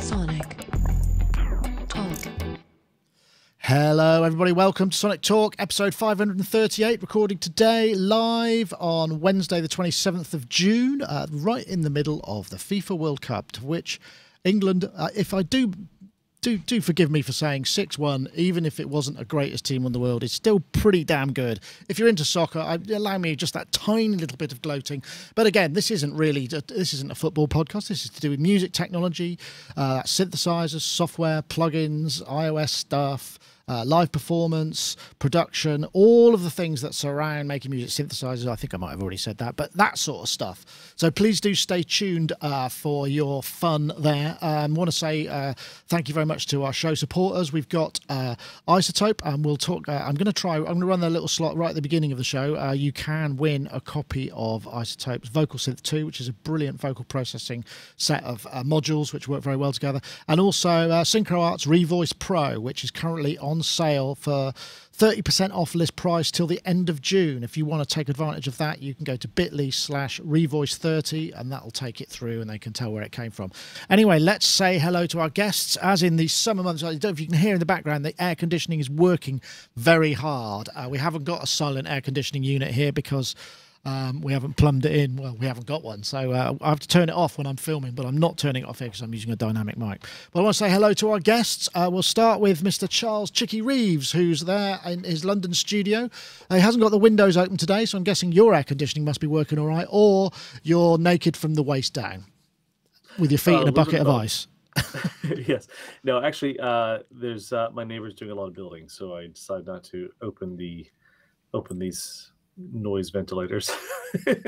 Sonic Talk. Hello everybody, welcome to Sonic Talk, episode 538, recording today live on Wednesday the 27th of June, right in the middle of the FIFA World Cup, to which England, if I do forgive me for saying 6-1, even if it wasn't the greatest team in the world, it's still pretty damn good. If you're into soccer, allow me just that tiny little bit of gloating. But again, this isn't a football podcast. This is to do with music technology, synthesizers, software, plugins, iOS stuff, live performance, production, all of the things that surround making music, synthesizers. I think I might have already said that, but that sort of stuff. So please do stay tuned for your fun there. I want to say thank you very much to our show supporters. We've got iZotope, and we'll talk. I'm going to run their little slot right at the beginning of the show. You can win a copy of iZotope's Vocal Synth 2, which is a brilliant vocal processing set of modules which work very well together, and also SynchroArts Revoice Pro, which is currently on sale for 30% off list price till the end of June. If you want to take advantage of that, you can go to bit.ly/Revoice30 and that'll take it through and they can tell where it came from. Anyway, let's say hello to our guests. As in the summer months, I don't know if you can hear in the background, the air conditioning is working very hard. We haven't got a silent air conditioning unit here because we haven't plumbed it in. Well, we haven't got one, so I have to turn it off when I'm filming, but I'm not turning it off here because I'm using a dynamic mic. But I want to say hello to our guests. We'll start with Mr. Charles Chicky Reeves, who's there in his London studio. He hasn't got the windows open today, so I'm guessing your air conditioning must be working all right, or you're naked from the waist down with your feet in a bucket of ice. Yes. No, actually, there's my neighbor's doing a lot of building, so I decided not to open these noise ventilators.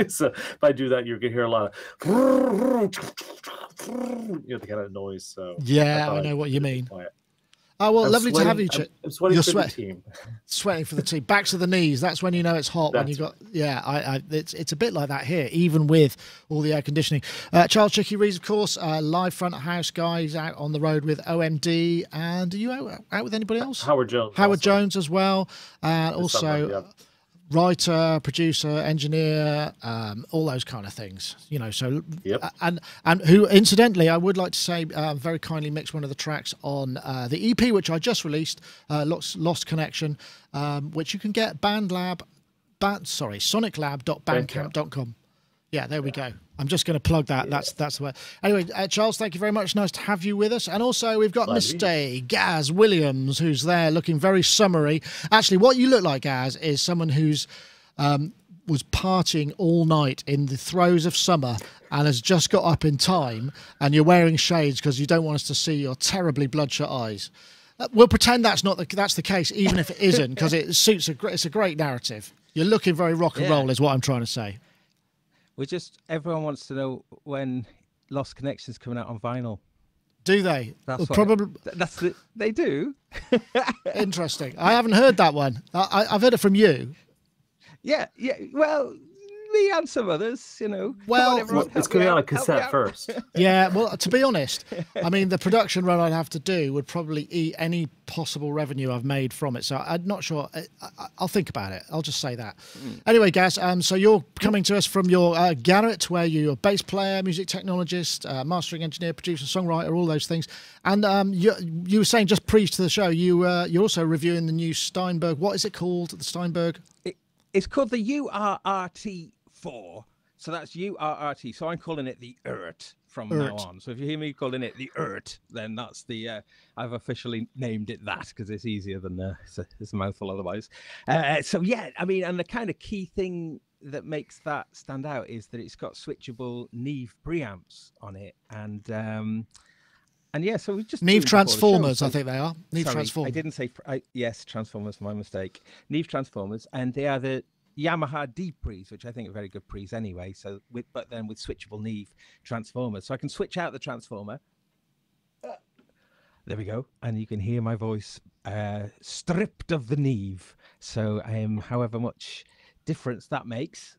So if I do that, you're gonna hear a lot of the kind of noise. So yeah, I know what you mean. Oh well, lovely to have you. I'm sweating You're for the team. Sweating for the team. Backs to the knees. That's when you know it's hot. When you got it's a bit like that here, even with all the air conditioning. Charles Chicky Reeves, of course, live front of house guy. He's out on the road with OMD, and are you out with anybody else? Howard Jones. Howard Jones as well, and also. Writer, producer, engineer, all those kind of things, you know. So, yep. and who, incidentally, I would like to say, very kindly mixed one of the tracks on the EP which I just released, Lost Connection, which you can get soniclab.bandcamp.com. Yeah, there we go. I'm just going to plug that. Yeah. That's the way. Anyway, Charles, thank you very much. Nice to have you with us. And also we've got Mr. Gaz Williams, who's there looking very summery. Actually, what you look like, Gaz, is someone who's was partying all night in the throes of summer and has just got up in time, and you're wearing shades because you don't want us to see your terribly bloodshot eyes. We'll pretend that's the case, even if it isn't, because it suits it's a great narrative. You're looking very rock and roll, is what I'm trying to say. Everyone wants to know when Lost Connection's coming out on vinyl. Do they? That's probably. They do. Interesting. I haven't heard that one. I've heard it from you. Yeah. Well, me and some others, you know. Well, it's coming out on cassette first. Yeah. Well, to be honest, I mean, the production run I'd have to do would probably eat any possible revenue I've made from it. So I'm not sure. I'll think about it. I'll just say that. Anyway, Gaz, so you're coming to us from your garret, where you're a bass player, music technologist, mastering engineer, producer, songwriter, all those things. And you were saying just pre to the show, you're also reviewing the new Steinberg. What is it called? The Steinberg? It's called the URRT4. So that's URRT. So I'm calling it the URT from now on. So if you hear me calling it the URT, then that's the I've officially named it that because it's easier than it's a mouthful otherwise. So yeah, I mean, and the kind of key thing that makes that stand out is that it's got switchable Neve preamps on it, and yeah, so we just Neve Transformers, I think they are. Neve Transformers. I didn't say yes, Transformers. My mistake. Neve Transformers, and they are the Yamaha D pre's, which I think are very good pre's anyway. So, but then with switchable Neve Transformers, so I can switch out the transformer. There we go, and you can hear my voice stripped of the Neve. So, however much difference that makes,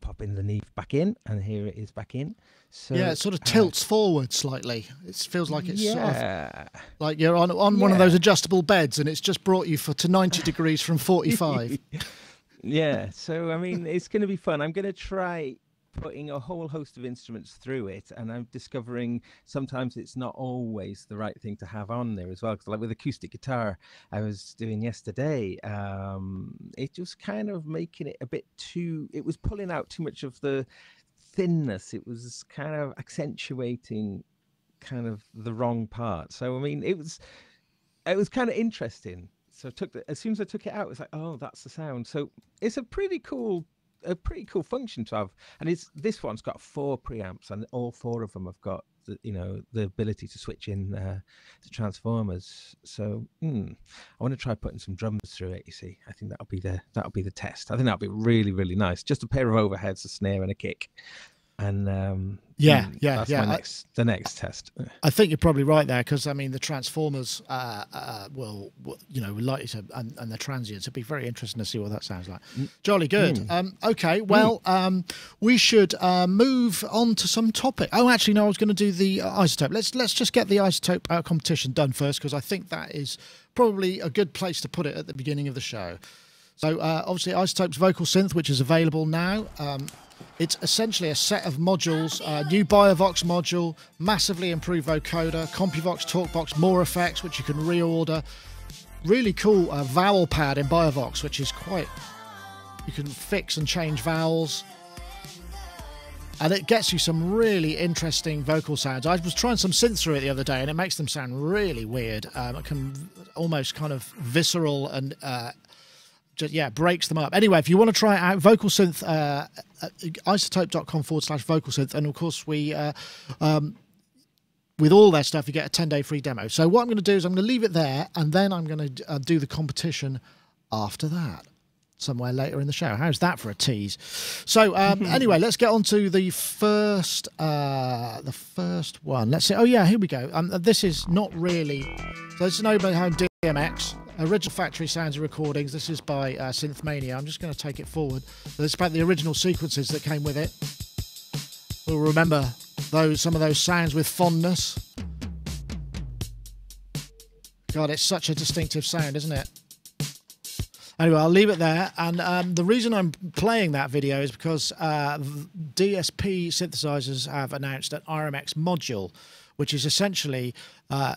popping the Neve back in, and here it is back in. So yeah, it sort of tilts forward slightly. It feels like it's sort of like you're on one of those adjustable beds, and it's just brought you to 90 degrees from 45. Yeah, so I mean, it's going to be fun. I'm going to try putting a whole host of instruments through it, and I'm discovering sometimes it's not always the right thing to have on there as well. Because like with acoustic guitar I was doing yesterday, it was kind of making it a bit too, it was pulling out too much of the thinness. It was kind of accentuating kind of the wrong part. So I mean, it was kind of interesting. So as soon as I took it out, it was like, oh, that's the sound. So it's a pretty cool function to have. And this one's got 4 preamps, and all 4 of them have got the ability to switch in the transformers. So I want to try putting some drums through it. You see, I think that'll be the test. I think that'll be really, really nice. Just a pair of overheads, a snare, and a kick. And that's the next test. I think you're probably right there, because I mean the transformers will likely to, and the transients. It'd be very interesting to see what that sounds like. Jolly good. Okay, well, we should move on to some topic. Oh, actually, no, I was going to do the iZotope. Let's just get the iZotope competition done first, because I think that is probably a good place to put it at the beginning of the show. So obviously iZotope's Vocal Synth, which is available now. It's essentially a set of modules, new Biovox module, massively improved vocoder, CompuVox, TalkBox, more effects, which you can reorder. Really cool vowel pad in Biovox, which is you can fix and change vowels. And it gets you some really interesting vocal sounds. I was trying some synths through it the other day, and it makes them sound really weird. It can almost kind of visceral and... breaks them up. Anyway, if you want to try it out, Vocal Synth, iZotope.com/Vocal Synth, and of course we, with all their stuff, you get a 10-day free demo. So what I'm going to do is I'm going to leave it there, and then I'm going to do the competition after that, somewhere later in the show. How's that for a tease? So anyway, let's get on to the first one. Let's see. Oh yeah, here we go. This is not really. So it's an Oboe Home DMX. Original factory sounds and recordings. This is by Synthmania. I'm just going to take it forward. This is about the original sequences that came with it. We'll remember some of those sounds with fondness. God, it's such a distinctive sound, isn't it? Anyway, I'll leave it there. And the reason I'm playing that video is because DSP Synthesizers have announced an RMX module, which is essentially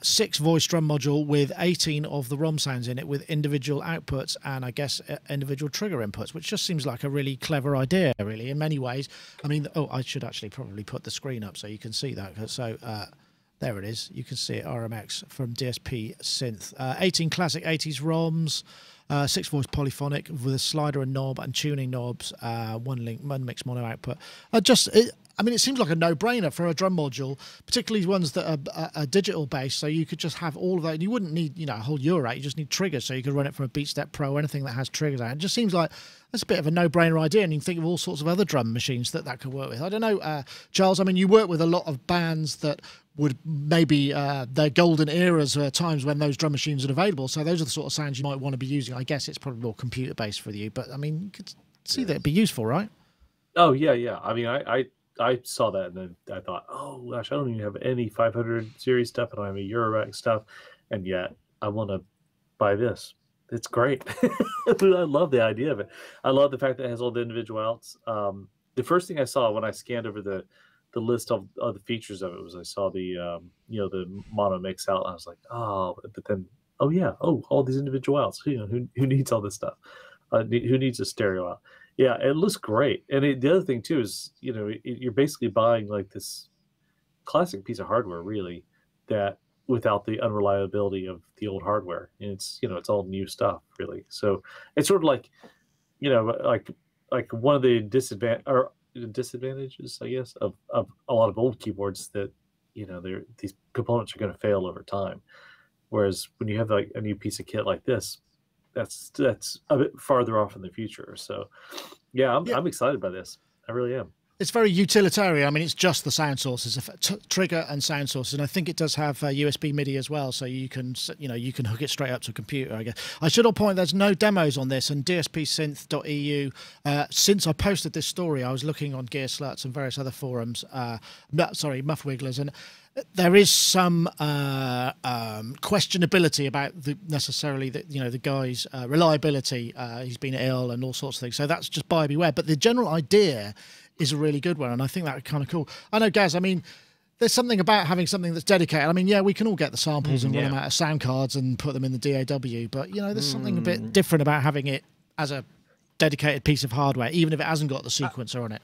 6 voice drum module with 18 of the ROM sounds in it, with individual outputs and I guess individual trigger inputs, which just seems like a really clever idea, really, in many ways. I mean, I should actually probably put the screen up so you can see that. So there it is. You can see it, RMX from DSP Synth. 18 classic 80s ROMs, 6 voice polyphonic with a slider and knob and tuning knobs, one mix mono output. I mean, it seems like a no-brainer for a drum module, particularly ones that are digital based. So you could just have all of that. You wouldn't need, a whole Euro. You just need triggers. So you could run it from a BeatStep Pro or anything that has triggers out. It just seems like that's a bit of a no-brainer idea. And you can think of all sorts of other drum machines that could work with. I don't know, Charles. I mean, you work with a lot of bands that would maybe their golden eras are times when those drum machines are available. So those are the sort of sounds you might want to be using. I guess it's probably more computer based for you, but I mean, you could see that it'd be useful, right? Oh yeah. I mean, I saw that and then I thought, oh gosh, I don't even have any 500 series stuff. I don't have any Eurorack stuff, and yet I want to buy this. It's great. I love the idea of it. I love the fact that it has all the individual outs. The first thing I saw when I scanned over the list of the features of it was I saw the the mono mix out, and I was like, oh, but then all these individual outs. Who needs all this stuff? Who needs a stereo out? Yeah, it looks great. And the other thing too is, you're basically buying like this classic piece of hardware, really, that without the unreliability of the old hardware. And it's it's all new stuff, really. So it's sort of like, like one of the disadvantages, I guess, of a lot of old keyboards that these components are going to fail over time. Whereas when you have like a new piece of kit like this, that's a bit farther off in the future. So yeah, I'm excited by this. I really am. It's very utilitarian. I mean, it's just the sound sources, trigger and sound sources, and I think it does have USB MIDI as well, so you can hook it straight up to a computer, I guess. I should all point there's no demos on this, and dspsynth.eu. Since I posted this story, I was looking on Gear Sluts and various other forums. Muff Wigglers, and there is some questionability about the guy's reliability. He's been ill and all sorts of things, so that's just buyer beware. But the general idea is a really good one, and I think that would be kind of cool. I know, Gaz, I mean, there's something about having something that's dedicated. I mean, yeah, we can all get the samples and run them out of sound cards and put them in the DAW, but, you know, there's something a bit different about having it as a dedicated piece of hardware, even if it hasn't got the sequencer on it.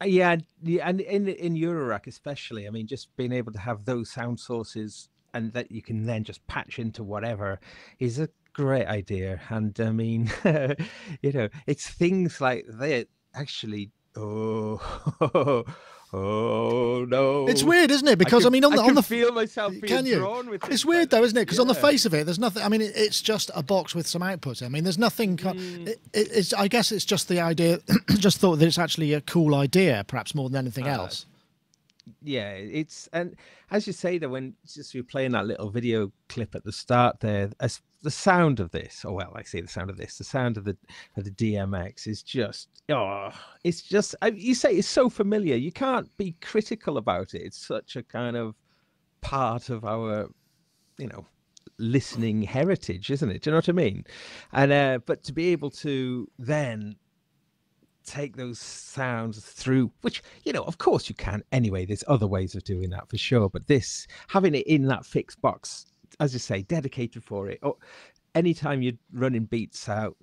Yeah, and in Eurorack especially, I mean, just being able to have those sound sources and that you can then just patch into whatever is a great idea. And I mean, you know, it's things like that actually. Oh no! It's weird, isn't it? Because I mean, on the feel myself being drawn with it's weird though, isn't it? Because on the face of it, there's nothing. I mean, it's just a box with some outputs. I mean, there's nothing. It's I guess it's just the idea. Just thought that it's actually a cool idea, perhaps more than anything else. Yeah, and as you say, that when just you're playing that little video clip at the start there, as the sound of this, or well, I say the sound of this, the sound of the DMX is just, it's just, you say it's so familiar, you can't be critical about it. It's such a kind of part of our, you know, listening heritage, isn't it? Do you know what I mean? And but to be able to then take those sounds through, which, you know, of course you can anyway, there's other ways of doing that for sure, but this, having it in that fixed box, as you say, dedicated for it, or anytime you're running beats out,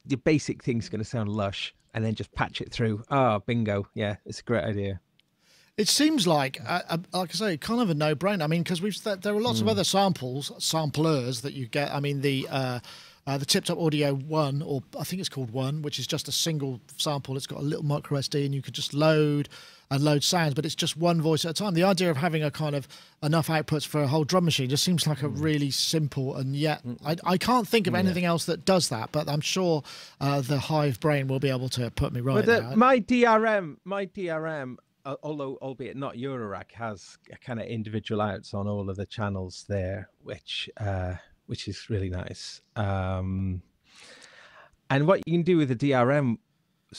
your basic thing's going to sound lush, and then just patch it through. Bingo. Yeah, it's a great idea. It seems like I say, kind of a no-brainer. I mean, because there are lots of other samplers that you get. I mean, the Tip Top Audio One, or I think it's called One, which is just a single sample. It's got a little micro SD, and you could just load sounds, but it's just one voice at a time. The idea of having a kind of enough outputs for a whole drum machine just seems like a really simple, and yet I can't think of anything else that does that, but I'm sure the Hive brain will be able to put me right. But my DRM, although albeit not Eurorack, has kind of individual outs on all of the channels there, which is really nice. And what you can do with the DRM,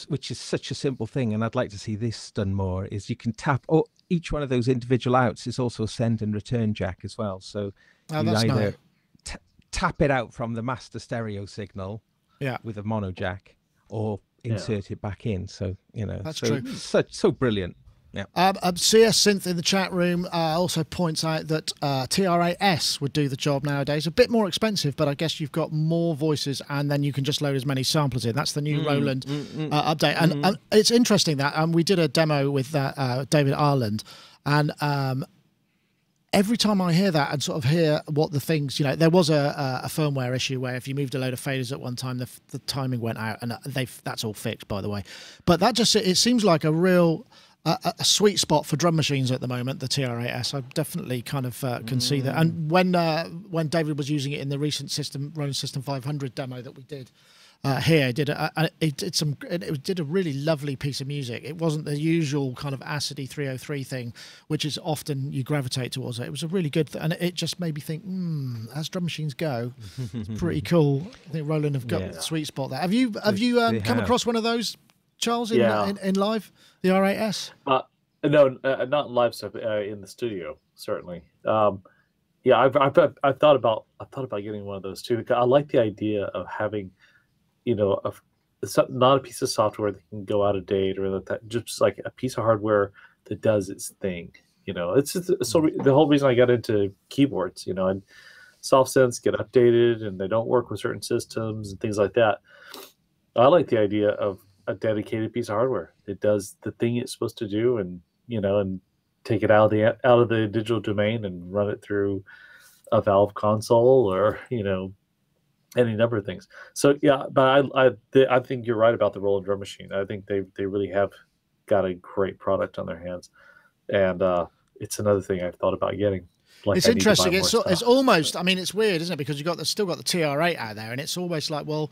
which is such a simple thing, and I'd like to see this done more, is you can tap, each one of those individual outs is also a send and return jack as well. So you either tap it out from the master stereo signal with a mono jack, or insert it back in. So, you know, that's true. So brilliant. Yeah. CS Synth in the chat room also points out that TRAS would do the job nowadays. A bit more expensive, but I guess you've got more voices, and then you can just load as many samplers in. That's the new Roland update. And it's interesting that we did a demo with David Ireland, and every time I hear that and sort of hear what the things, you know, there was a firmware issue where if you moved a load of faders at one time, the timing went out, and that's all fixed, by the way. But that just, it seems like a real... a sweet spot for drum machines at the moment, the TRAS. I definitely kind of can see that. And when David was using it in the recent Roland System 500 demo that we did here, it did a really lovely piece of music. It wasn't the usual kind of acidy 303 thing, which is often you gravitate towards it. It was a really good and it just made me think, as drum machines go, it's pretty cool. I think Roland have got the sweet spot there. Have you come across one of those, Charles, in live, the RAS? No, not live stuff. In the studio, certainly. I thought about getting one of those too. I like the idea of having, you know, not a piece of software that can go out of date or that, just like a piece of hardware that does its thing. You know, it's so the whole reason I got into keyboards. You know, and soft synths get updated and they don't work with certain systems and things like that. I like the idea of a dedicated piece of hardware that does the thing it's supposed to do, and you know, and take it out of the digital domain and run it through a Valve console, or you know, any number of things. So yeah, but I think you're right about the Roland drum machine. I think they really have got a great product on their hands, and it's another thing I've thought about getting. Like, it's interesting. It's almost, I mean, it's weird, isn't it? Because you've still got the TR8 out there, and it's almost like, well,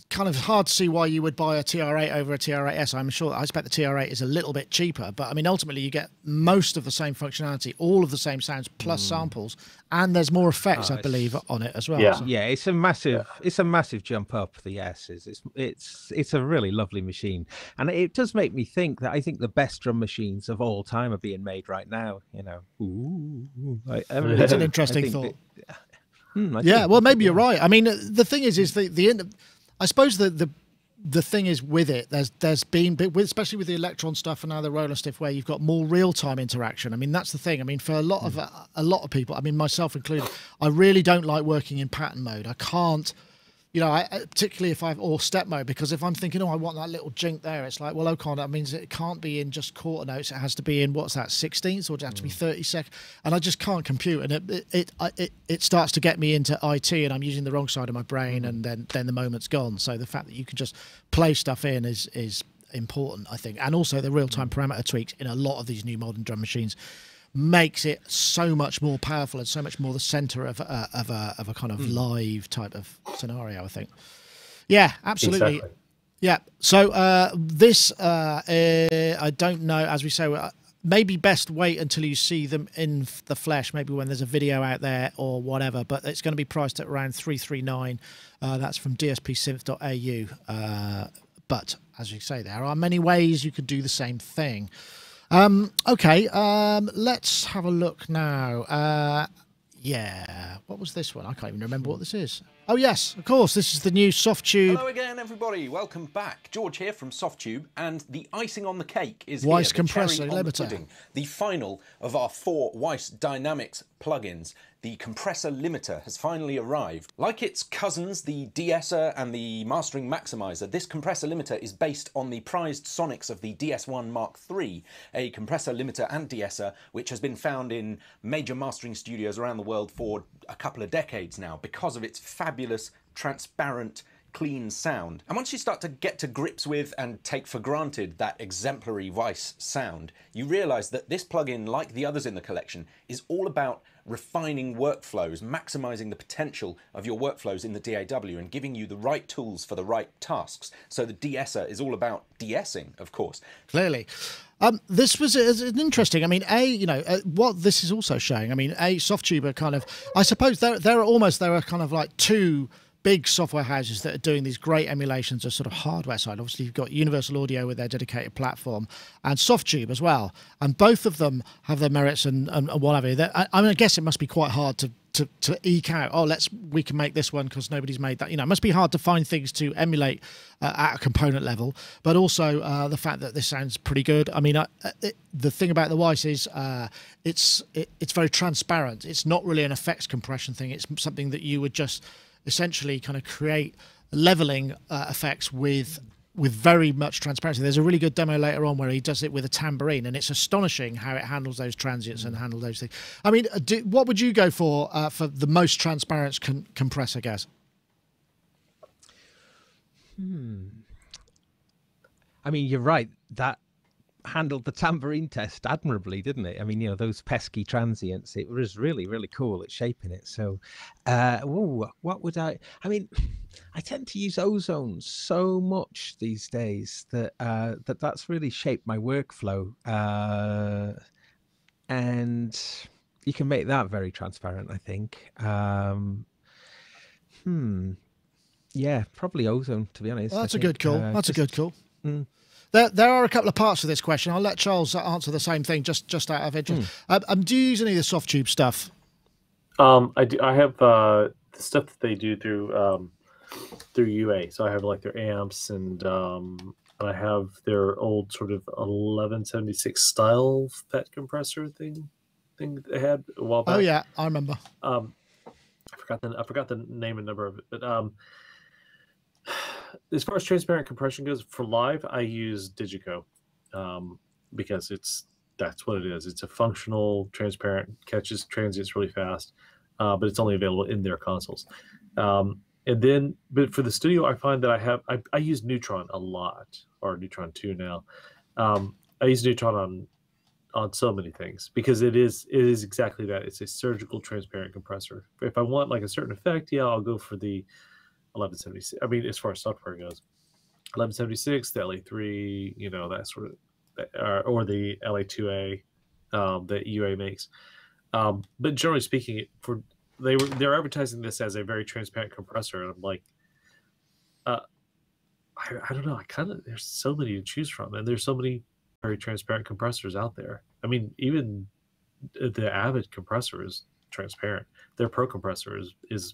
kind of hard to see why you would buy a TR8 over a TR8S. I expect the TR8 is a little bit cheaper, but I mean, ultimately you get most of the same functionality, all of the same sounds plus samples, and there's more effects, I believe, on it as well. Yeah, so. Yeah, it's a massive jump up, the S's. It's a really lovely machine, and it does make me think that I think the best drum machines of all time are being made right now. You know, it's an interesting thought. Well, maybe you're right. I mean, the thing is the I suppose the the thing is with it, there's been, especially with the Electron stuff and now the Roland stuff, where you've got more real-time interaction. I mean, that's the thing. I mean, for a lot of people, I mean, myself included, I really don't like working in pattern mode. I can't, you know, particularly if or step mode, because if I'm thinking, oh, I want that little jink there, it's like, well, okay, that means it can't be in just quarter notes. It has to be in, what's that, 16ths, or does it have to be 30 and I just can't compute, and it starts to get me into IT, and I'm using the wrong side of my brain, and then the moment's gone. So the fact that you can just play stuff in is important, I think, and also the real-time parameter tweaks in a lot of these new modern drum machines makes it so much more powerful and so much more the center of a kind of live type of scenario, I think. Yeah, absolutely. Exactly. Yeah. So this, I don't know, as we say, maybe best wait until you see them in the flesh, maybe when there's a video out there or whatever, but it's going to be priced at around $339. That's from dspsynth.au. But as you say, there are many ways you could do the same thing. Okay, let's have a look now. Yeah, what was this one? I can't even remember what this is. Oh yes, of course, this is the new Softube. Hello again, everybody. Welcome back. George here from Softube, and the icing on the cake is Weiss here, the compressor cherry on the limiter. pudding, the final of our 4 Weiss Dynamics plugins. The compressor limiter has finally arrived. Like its cousins, the de-esser and the mastering maximizer, this compressor limiter is based on the prized sonics of the DS1 Mark III, a compressor limiter and de-esser which has been found in major mastering studios around the world for a couple of decades now because of its fabulous, transparent, clean sound. And once you start to get to grips with and take for granted that exemplary Weiss sound, you realise that this plugin, like the others in the collection, is all about refining workflows, maximising the potential of your workflows in the DAW and giving you the right tools for the right tasks. So the de-esser is all about de-essing, of course. Clearly. This was interesting. I mean, what this is also showing, I mean, Softube are kind of, I suppose there are kind of like two big software houses that are doing these great emulations of sort of hardware side. Obviously, you've got Universal Audio with their dedicated platform, and Softube as well. And both of them have their merits and whatever. I mean, I guess it must be quite hard to eke out, oh, we can make this one because nobody's made that. You know, it must be hard to find things to emulate at a component level, but also the fact that this sounds pretty good. I mean, the thing about the Weiss is it's very transparent. It's not really an effects compression thing. It's something that you would just essentially kind of create leveling effects with very much transparency. There's a really good demo later on where he does it with a tambourine, and it's astonishing how it handles those transients and handles those things. I mean, what would you go for the most transparent compressor, Gaz? I mean, you're right. That handled the tambourine test admirably, didn't it? I mean, you know, those pesky transients, it was really, really cool at shaping it. So, what would I mean, I tend to use ozone so much these days that that's really shaped my workflow. And you can make that very transparent, I think. Yeah, probably ozone, to be honest. Well, that's a good call. That's a good call. There are a couple of parts to this question. I'll let Charles answer the same thing, just out of interest. Do you use any of the Softube stuff? I do. I have the stuff that they do through UA. So I have like their amps, and I have their old sort of 1176 style FET compressor thing that they had a while back. Oh yeah, I remember. I forgot the name and number of it, but as far as transparent compression goes for live, I use Digico because that's what it is. It's a functional, transparent, catches transients really fast, but it's only available in their consoles. But for the studio, I find that I use Neutron a lot, or Neutron 2 now. I use Neutron on so many things because it is exactly that. It's a surgical transparent compressor. If I want like a certain effect, yeah, I'll go for the 1176. I mean, as far as software goes, 1176, the LA3, you know, that sort of, or the LA2A that UA makes. But generally speaking, they're advertising this as a very transparent compressor, and I'm like, I don't know. There's so many to choose from, and there's so many very transparent compressors out there. I mean, even the Avid compressor is transparent. Their Pro compressor is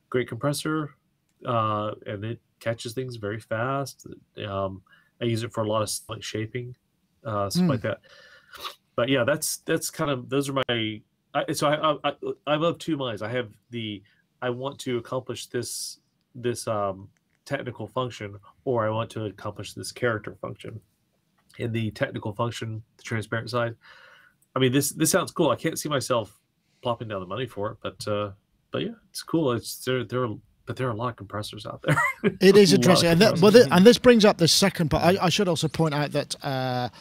great compressor. And catches things very fast. I use it for a lot of like shaping, stuff like that. But yeah, that's kind of, those are my. I'm of two minds. I have I want to accomplish this technical function, or I want to accomplish this character function. In the technical function, the transparent side, I mean, this sounds cool. I can't see myself plopping down the money for it, but yeah, it's cool. But there are a lot of compressors out there. It is interesting, and this brings up the second part. I should also point out that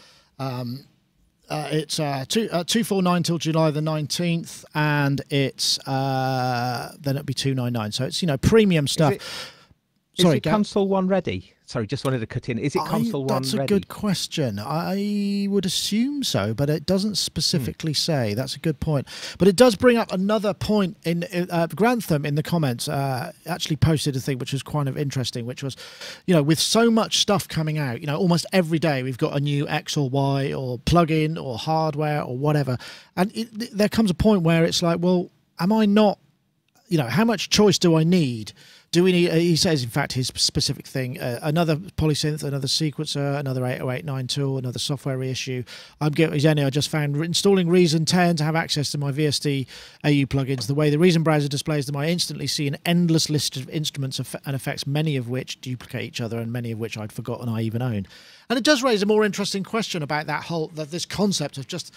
it's 249 till July the 19th, and it's then it'll be 299. So it's premium stuff. Is it console one ready? Sorry, just wanted to cut in. Is it console one ready? That's a good question. I would assume so, but it doesn't specifically say. That's a good point. But it does bring up another point. Grantham in the comments actually posted a thing which was kind of interesting, which was, with so much stuff coming out, almost every day we've got a new X or Y or plugin or hardware or whatever. And there comes a point where it's like, well, am I not, how much choice do I need? Do we need, he says, in fact, his specific thing, another polysynth, another sequencer, another 8089 tool, another software reissue. I just found installing Reason 10 to have access to my VSD AU plugins. The way the Reason browser displays them, I instantly see an endless list of instruments and effects, many of which duplicate each other and many of which I'd forgotten I even owned. And it does raise a more interesting question about this concept of just,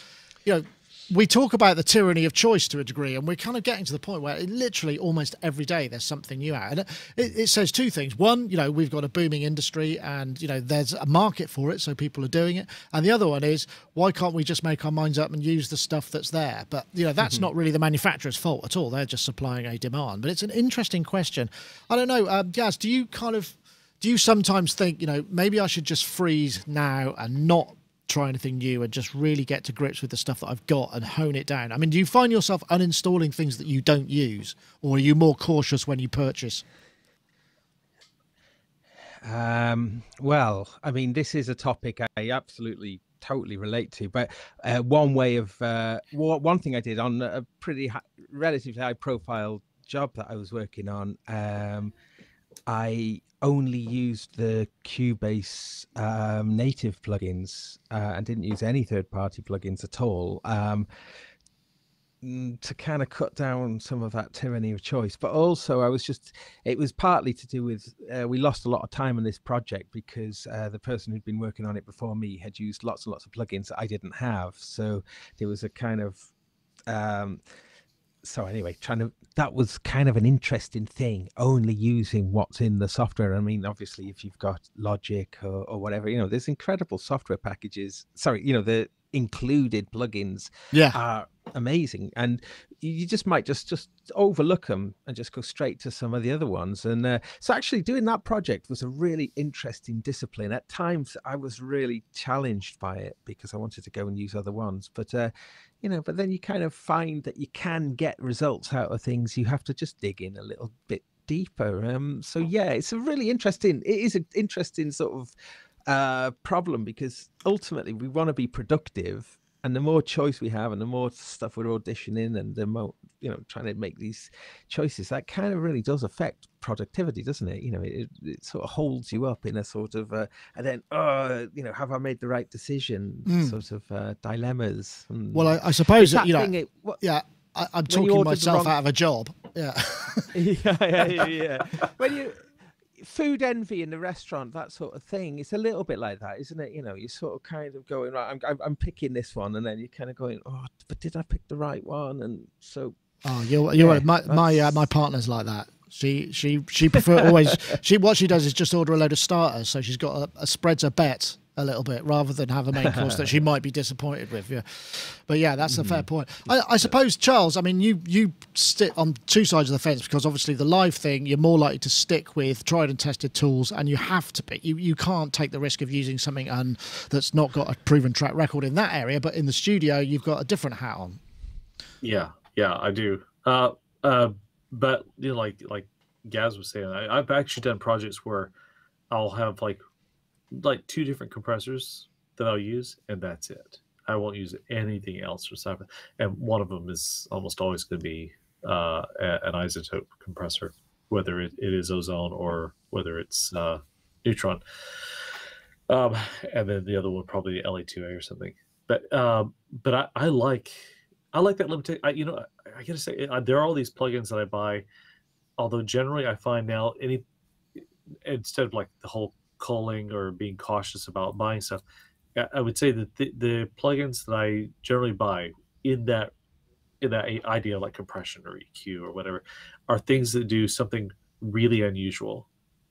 we talk about the tyranny of choice to a degree, and we're kind of getting to the point where literally almost every day there's something new out. And it says two things. One, we've got a booming industry and, there's a market for it, so people are doing it. And the other one is, why can't we just make our minds up and use the stuff that's there? But, that's not really the manufacturer's fault at all. They're just supplying a demand. But it's an interesting question. I don't know, Gaz, do you sometimes think, maybe I should just freeze now and not try anything new and just really get to grips with the stuff that I've got and hone it down? I mean, do you find yourself uninstalling things that you don't use, or are you more cautious when you purchase? Well, I mean, this is a topic I absolutely totally relate to, but one thing I did on a relatively high profile job that I was working on, I only used the Cubase native plugins and didn't use any third-party plugins at all, to kind of cut down some of that tyranny of choice. But also it was partly to do with, we lost a lot of time on this project because the person who'd been working on it before me had used lots and lots of plugins that I didn't have. So there was a kind of, so anyway, that was kind of an interesting thing, only using what's in the software. I mean, obviously, if you've got Logic or whatever, there's incredible software packages. Sorry, the included plugins are amazing, and you just might just overlook them and just go straight to some of the other ones. And so actually doing that project was a really interesting discipline. At times I was really challenged by it because I wanted to go and use other ones, but but then you kind of find that you can get results out of things. You have to just dig in a little bit deeper. So yeah, it is an interesting sort of problem, because ultimately we want to be productive, and the more choice we have and the more stuff we're auditioning and the more trying to make these choices, that kind of really does affect productivity, doesn't it? It sort of holds you up in a sort of and then have I made the right decision sort of dilemmas. Well, I suppose that I'm talking myself out of a job. Yeah. yeah. When you food envy in the restaurant, that sort of thing, it's a little bit like that, isn't it? You're sort of kind of going, right, I'm picking this one, and then you're kind of going, oh, but did I pick the right one? And so my partner's like that. She prefer always what she does is just order a load of starters, so she's got a spreads a bet a little bit rather than have a main course that she might be disappointed with. Yeah, but yeah, that's a fair point. I suppose, Charles, I mean, you sit on two sides of the fence, because obviously the live thing, you're more likely to stick with tried and tested tools, and you have to be. You can't take the risk of using something that's not got a proven track record in that area, but in the studio you've got a different hat on. Yeah, I do. But like Gaz was saying, I've actually done projects where I'll have like two different compressors that I'll use, and that's it. I won't use anything else or something. And one of them is almost always going to be an iZotope compressor, whether it is ozone or whether it's neutron. And then the other one probably LA2A or something. But I like that limitation. I gotta say, there are all these plugins that I buy. Although generally I find now instead of like the whole culling or being cautious about buying stuff, I would say that the plugins that I generally buy in that idea, like compression or EQ or whatever, are things that do something really unusual.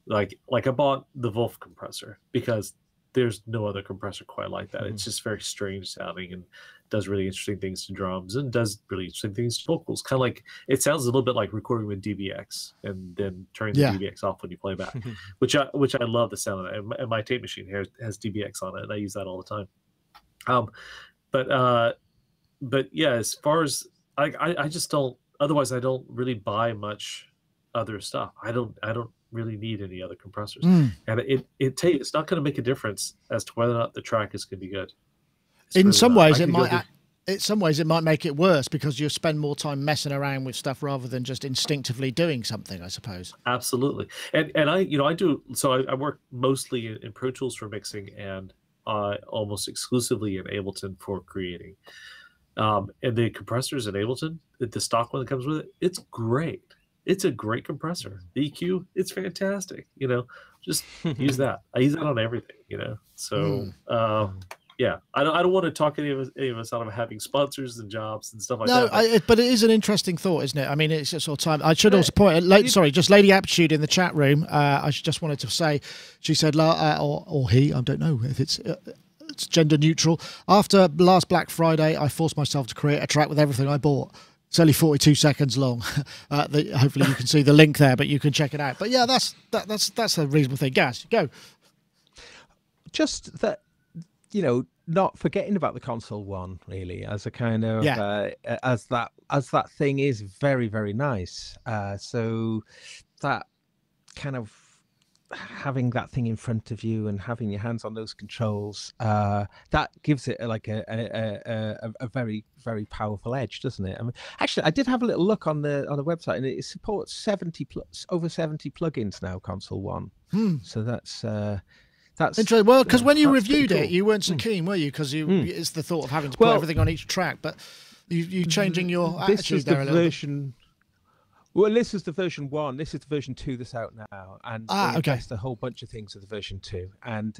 Like I bought the Wolf compressor because there's no other compressor quite like that. It's just very strange sounding and does really interesting things to drums and does really interesting things to vocals. Kind of like, it sounds a little bit like recording with DBX and then turning the DBX off when you play back, which I love the sound of that. And my tape machine here has DBX on it, and I use that all the time. But yeah, as far as I just don't. Otherwise, I don't really buy much other stuff. I don't really need any other compressors, and it's not going to make a difference as to whether or not the track is going to be good. In some ways, it might make it worse because you spend more time messing around with stuff rather than just instinctively doing something, I suppose. Absolutely, and I do. So I work mostly in Pro Tools for mixing and almost exclusively in Ableton for creating. And the compressors in Ableton, the stock one that comes with it, it's great. It's a great compressor. The EQ, it's fantastic. Just use that. I use that on everything. So yeah, I don't want to talk any of us out of having sponsors and jobs and stuff like that. But it is an interesting thought, isn't it? I mean, it's just sort of time. I should also point. Just Lady Aptitude in the chat room. I just wanted to say, she said, or he, I don't know if it's gender neutral. After last Black Friday, I forced myself to create a track with everything I bought. It's only 42 seconds long. Hopefully you can see the link there, but you can check it out. But yeah, that's a reasonable thing. Gaz, go. Just that, not forgetting about the Console One really as a kind of as that thing is very, very nice. So that kind of having that thing in front of you and having your hands on those controls, that gives it like a very, very powerful edge, doesn't it? I mean, actually, I did have a little look on the website, and it supports over 70 plugins now, Console One. So that's interesting. Well, because when you reviewed it, you weren't so keen, were you? Because it's the thought of having to put everything on each track, but you changing your attitude there a little bit. Well, this is the version 1. This is the version 2 that's out now, and a whole bunch of things with the version 2, and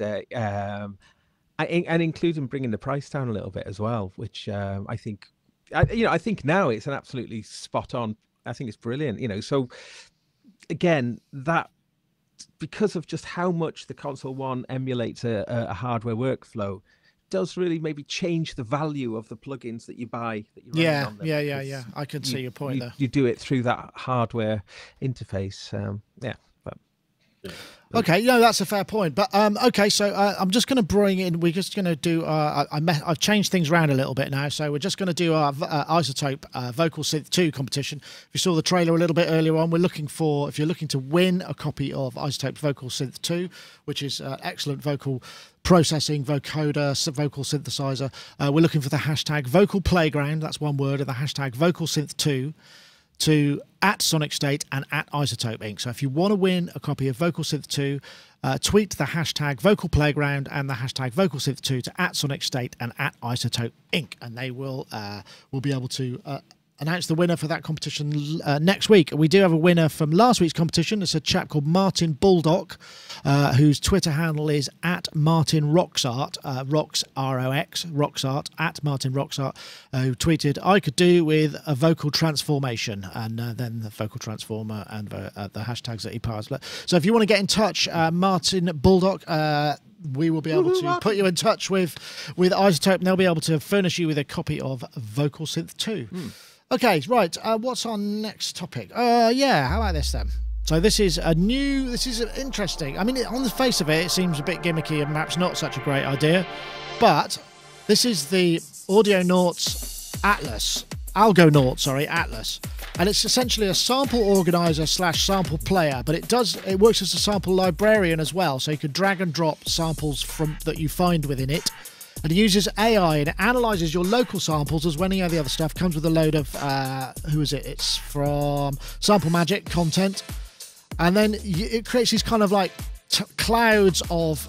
including bringing the price down a little bit as well, which I think now it's an absolutely spot on. I think it's brilliant. So again, that because of just how much the Console One emulates a hardware workflow, does really maybe change the value of the plugins that you buy. That you run on them. Yeah. I can see your point there. You do it through that hardware interface. Okay, that's a fair point. But okay, so I'm just going to bring in. We're just going to do. I've changed things around a little bit now, so we're just going to do our iZotope Vocal Synth 2 competition. If you saw the trailer a little bit earlier on, we're looking for, if you're looking to win a copy of iZotope Vocal Synth 2, which is excellent vocal processing vocoder vocal synthesizer. We're looking for the hashtag Vocal Playground. That's one word, and the hashtag Vocal Synth 2. To @Sonicstate and @iZotope Inc. So if you want to win a copy of Vocal Synth 2, tweet the hashtag Vocal Playground and the hashtag Vocal Synth 2 to @Sonicstate and @iZotope Inc. And they will be able to announce the winner for that competition next week. We do have a winner from last week's competition. It's a chap called Martin Bulldog, whose Twitter handle is @MartinRoxart, Rox ROX, Roxart, @MartinRoxart, who tweeted, "I could do with a vocal transformation," and then the vocal transformer and the hashtags that he passed. So if you want to get in touch, Martin Bulldog, we will be able to put you in touch with iZotope, and they'll be able to furnish you with a copy of Vocal Synth 2. Okay, right. What's our next topic? How about this then? So this is interesting. I mean, on the face of it, it seems a bit gimmicky and perhaps not such a great idea, but this is the Algonaut Atlas. And it's essentially a sample organizer / sample player, but it works as a sample librarian as well. So you can drag and drop samples that you find within it. And it uses AI and it analyzes your local samples as well as any of the other stuff. Comes with a load of, it's from Sample Magic content. and then it creates these kind of like clouds of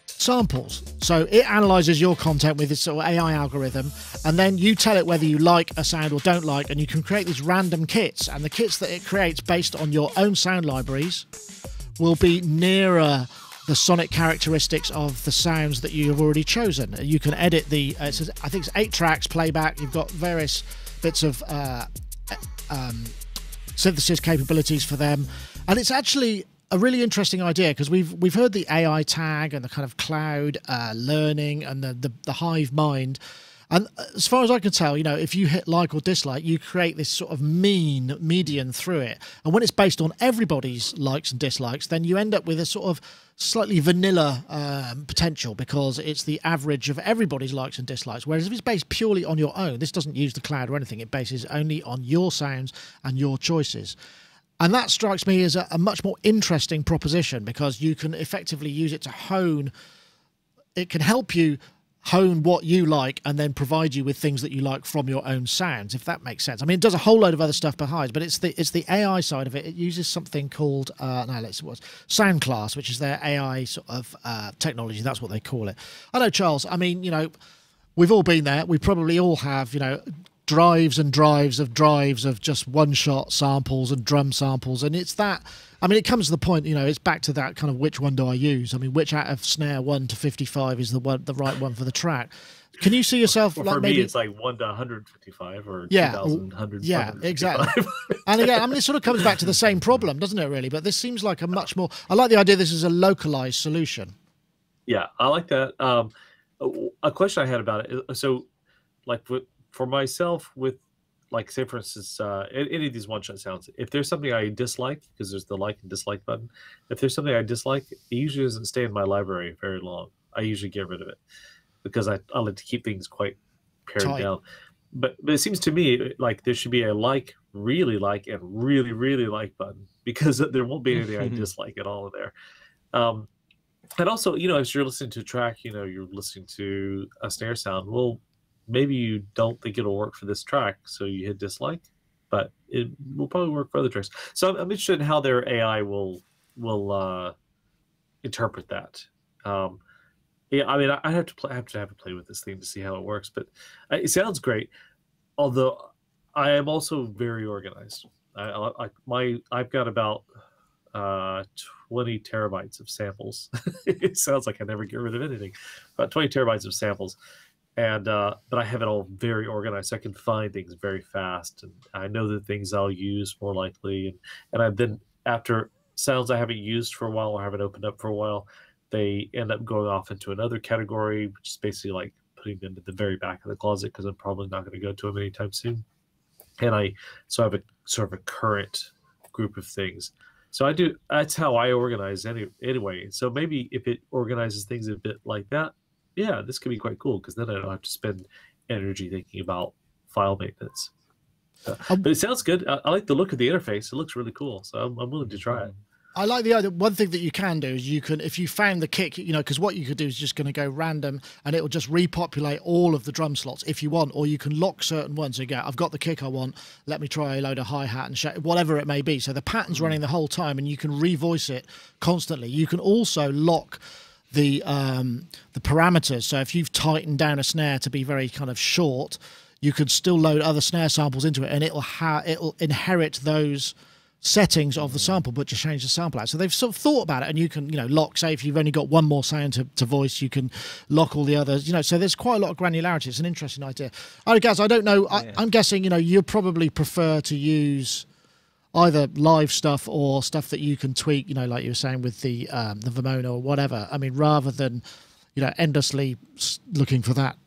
samples. So it analyzes your content with this sort of AI algorithm, and then you tell it whether you like a sound or don't like, and you can create these random kits, and the kits that it creates based on your own sound libraries will be nearer the sonic characteristics of the sounds that you have already chosen. You can edit the I think it's 8 tracks playback. You've got various bits of synthesis capabilities for them, and it's actually a really interesting idea, because we've heard the AI tag and the kind of cloud learning and the hive mind, and as far as I can tell, you know, if you hit like or dislike, you create this sort of median through it, and when it's based on everybody's likes and dislikes, then you end up with a sort of slightly vanilla potential, because it's the average of everybody's likes and dislikes. Whereas if it's based purely on your own, this doesn't use the cloud or anything, it bases only on your sounds and your choices. And that strikes me as a much more interesting proposition, because you can effectively use it to hone. It can help you hone what you like and then provide you with things that you like from your own sounds, if that makes sense. I mean, it does a whole load of other stuff behind, but it's the AI side of it. It uses something called Sound Class, which is their AI sort of technology. That's what they call it. I know, Charles, I mean, you know, we've all been there. We probably all have, you know, drives and drives of just one-shot samples and drum samples, and it's that. I mean, it comes to the point, you know, it's back to that kind of which one do I use? I mean, which out of snare 1 to 55 is the right one for the track? Can you see yourself well, like for maybe me it's like 1 to 155 or yeah, 2,100? Yeah, exactly. And again, I mean, it sort of comes back to the same problem, doesn't it? Really, but this seems like a much more. I like the idea this is a localized solution. Yeah, I like that. A question I had about it. So, like for myself, with like, say for instance, any of these one-shot sounds, if there's something I dislike, because there's the like and dislike button, if there's something I dislike, it usually doesn't stay in my library very long. I usually get rid of it, because I like to keep things quite pared down. But it seems to me like there should be a like, really like, and really, really like button, because there won't be anything I dislike at all in there. And also, you know, as you're listening to a track, you know, you're listening to a snare sound, well, maybe you don't think it'll work for this track, so you hit dislike, but it will probably work for other tracks. So I'm interested in how their AI will interpret that. Yeah, I mean, I have to play with this thing to see how it works, but it sounds great. Although I am also very organized. I've got about 20 terabytes of samples. It sounds like I never get rid of anything. About 20 terabytes of samples. And but I have it all very organized, so I can find things very fast, and I know the things I'll use more likely. And I've then, after sounds I haven't used for a while or haven't opened up for a while, they end up going off into another category, which is basically like putting them at the very back of the closet, because I'm probably not going to go to them anytime soon. And I have a sort of a current group of things. So I do. That's how I organize anyway. So maybe if it organizes things a bit like that, yeah, this could be quite cool, because then I don't have to spend energy thinking about file maintenance. But it sounds good. I like the look of the interface. It looks really cool. So I'm willing to try it. I like the idea. One thing that you can do is you can, if you found the kick, you know, because what you could do is just going to go random, and it will just repopulate all of the drum slots if you want, or you can lock certain ones. So you go, I've got the kick I want, let me try a load of hi-hat and whatever it may be. So the pattern's running the whole time, and you can revoice it constantly. You can also lock the parameters. So if you've tightened down a snare to be very kind of short, you could still load other snare samples into it, and it'll inherit those settings of the sample, but just change the sample out. So they've sort of thought about it, and you can, you know, lock, say if you've only got one more sound to voice, you can lock all the others, you know. So there's quite a lot of granularity. It's an interesting idea. I guess, I don't know, I'm guessing, you know, you probably prefer to use either live stuff or stuff that you can tweak, you know, like you were saying with the Vermona or whatever. I mean, rather than, you know, endlessly looking for that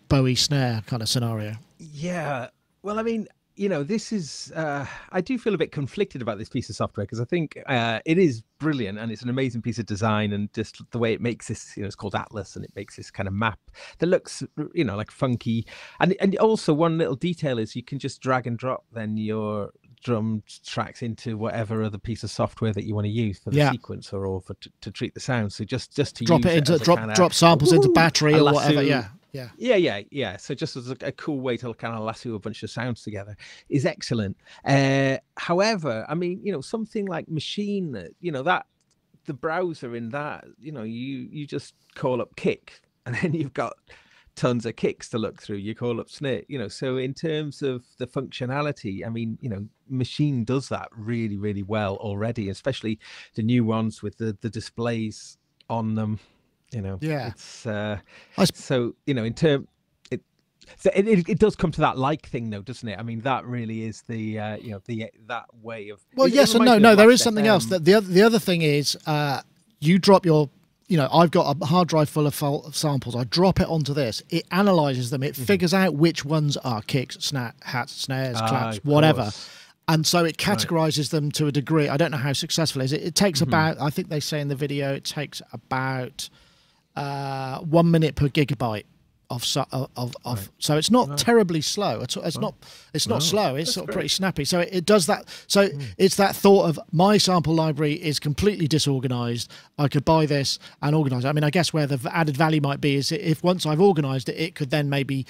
Bowie snare kind of scenario. Yeah. Well, I mean, you know, this is, I do feel a bit conflicted about this piece of software, because I think it is brilliant, and it's an amazing piece of design, and just the way it makes this, you know, it's called Atlas, and it makes this kind of map that looks, you know, like funky. And also one little detail is you can just drag and drop then your drum tracks into whatever other piece of software that you want to use for the sequencer or for to treat the sound. So just to drop use it into drop samples into battery or whatever. Yeah. Yeah. So just as a cool way to kind of lasso a bunch of sounds together is excellent. However, I mean, you know, something like Machine, you know, that the browser in that, you know, you just call up kick and then you've got tons of kicks to look through. You call up snare, you know. So in terms of the functionality, I mean, you know, Machine does that really, really well already, especially the new ones with the displays on them. You know, it's so, you know, in term it does come to that like thing though, doesn't it? I mean, that really is the you know, that way of, well, yes and no. There is something else. That the other thing is you drop your, you know, I've got a hard drive full of samples. I drop it onto this. It analyzes them. It figures out which ones are kicks, hats, snares, claps, whatever. And so it categorizes them to a degree. I don't know how successful it is. It takes about, I think they say in the video, it takes about 1 minute per gigabyte of so it's not terribly slow. It's not slow. It's sort of pretty snappy. So it does that. So it's that thought of my sample library is completely disorganized. I could buy this and organize it. I mean, I guess where the added value might be is if once I've organized it, it could then maybe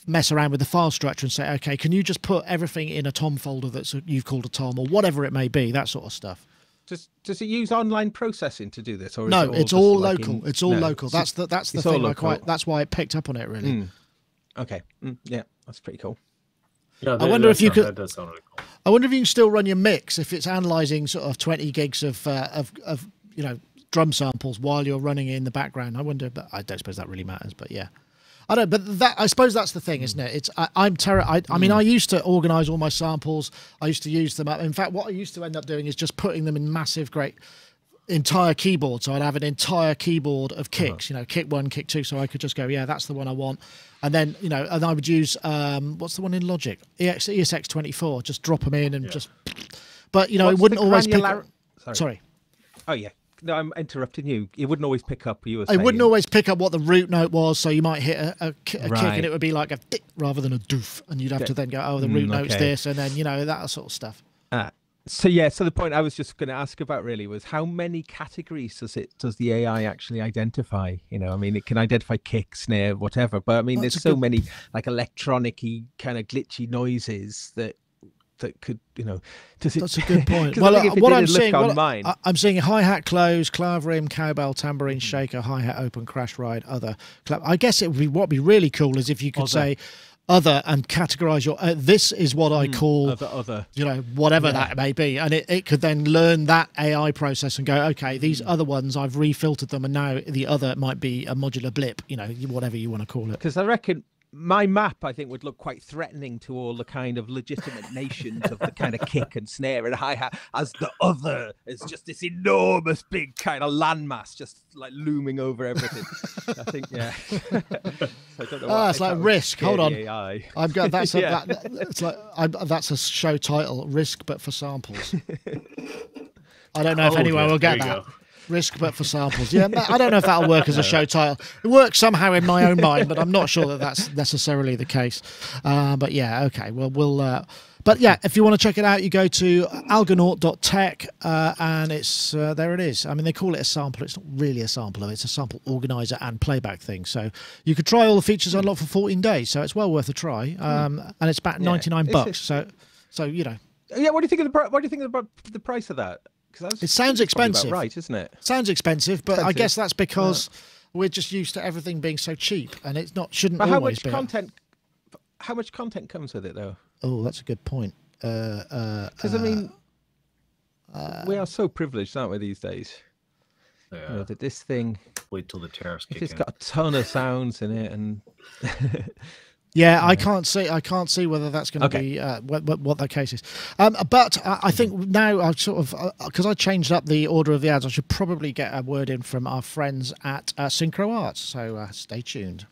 mess around with the file structure and say, okay, can you just put everything in a Tom folder that's you've called a Tom or whatever it may be, that sort of stuff. Does it use online processing to do this, or is no? It's all local. It's all local. That's the thing. That's why it picked up on it really. Okay. Yeah, that's pretty cool. Yeah, I wonder if you could. That does sound really cool. I wonder if you can still run your mix if it's analysing sort of 20 gigs of you know, drum samples while you're running it in the background. I wonder, but I don't suppose that really matters. But yeah. I don't, but that, I suppose that's the thing, isn't it? It's I mean, I used to organise all my samples. I used to use them up. In fact, what I used to end up doing is just putting them in massive, great entire keyboard. So I'd have an entire keyboard of kicks, you know, kick 1, kick 2. So I could just go, yeah, that's the one I want. And then, you know, and I would use, what's the one in Logic? ESX24, just drop them in and just, but, you know, it wouldn't always pick up. Sorry. Oh, yeah. No, I'm interrupting you. It wouldn't always pick up. You were it saying. Wouldn't always pick up what the root note was, so you might hit a kick and it would be like a dick rather than a doof, and you'd have to then go, oh, the root note's this, and then, you know, that sort of stuff. So yeah, so the point I was just going to ask about really was how many categories does the AI actually identify? You know, I mean, it can identify kick, snare, whatever, but I mean, there's so many like electronic-y kind of glitchy noises that could, you know, that's a good point. Well, what I'm seeing, I'm seeing hi-hat close, clav rim, cowbell, tambourine, shaker, hi-hat open, crash ride, other. I guess it would be, what'd be really cool is if you could say other and categorize your, this is what I call other, you know, whatever that may be. And it could then learn that AI process and go, okay, these other ones, I've refiltered them, and now the other might be a modular blip, you know, whatever you want to call it. Because I reckon my map, I think, would look quite threatening to all the kind of legitimate nations of the kind of kick and snare and hi-hat, as the other is just this enormous big kind of landmass just like looming over everything. I think, yeah. So I don't know it's like Risk. Hold on. AI. I've got that's it's like that's a show title, Risk but for samples. I don't know if anyone will get that. Risk but for samples. Yeah, I don't know if that'll work as a show title. It works somehow in my own mind, but I'm not sure that that's necessarily the case. But yeah, okay. Well, but yeah, if you want to check it out, you go to algonaut.tech and it's there it is. I mean, they call it a sampler. It's not really a sampler. It's a sample organizer and playback thing. So you could try all the features unlocked for 14 days. So it's well worth a try. And it's about $99. So you know. Yeah. What do you think about the price of that? It sounds expensive, right? Isn't it? Sounds expensive, but I guess that's because we're just used to everything being so cheap, and it's not shouldn't always be. How much content comes with it, though? Oh, that's a good point. Because I mean, we are so privileged, aren't we, these days? Yeah. You know, that this thing. Wait till the tariffs kick in. It's got a ton of sounds in it, and. Yeah, I can't see whether that's going to be what that case is. But I think now I've sort of because I changed up the order of the ads, I should probably get a word in from our friends at SynchroArts. So stay tuned.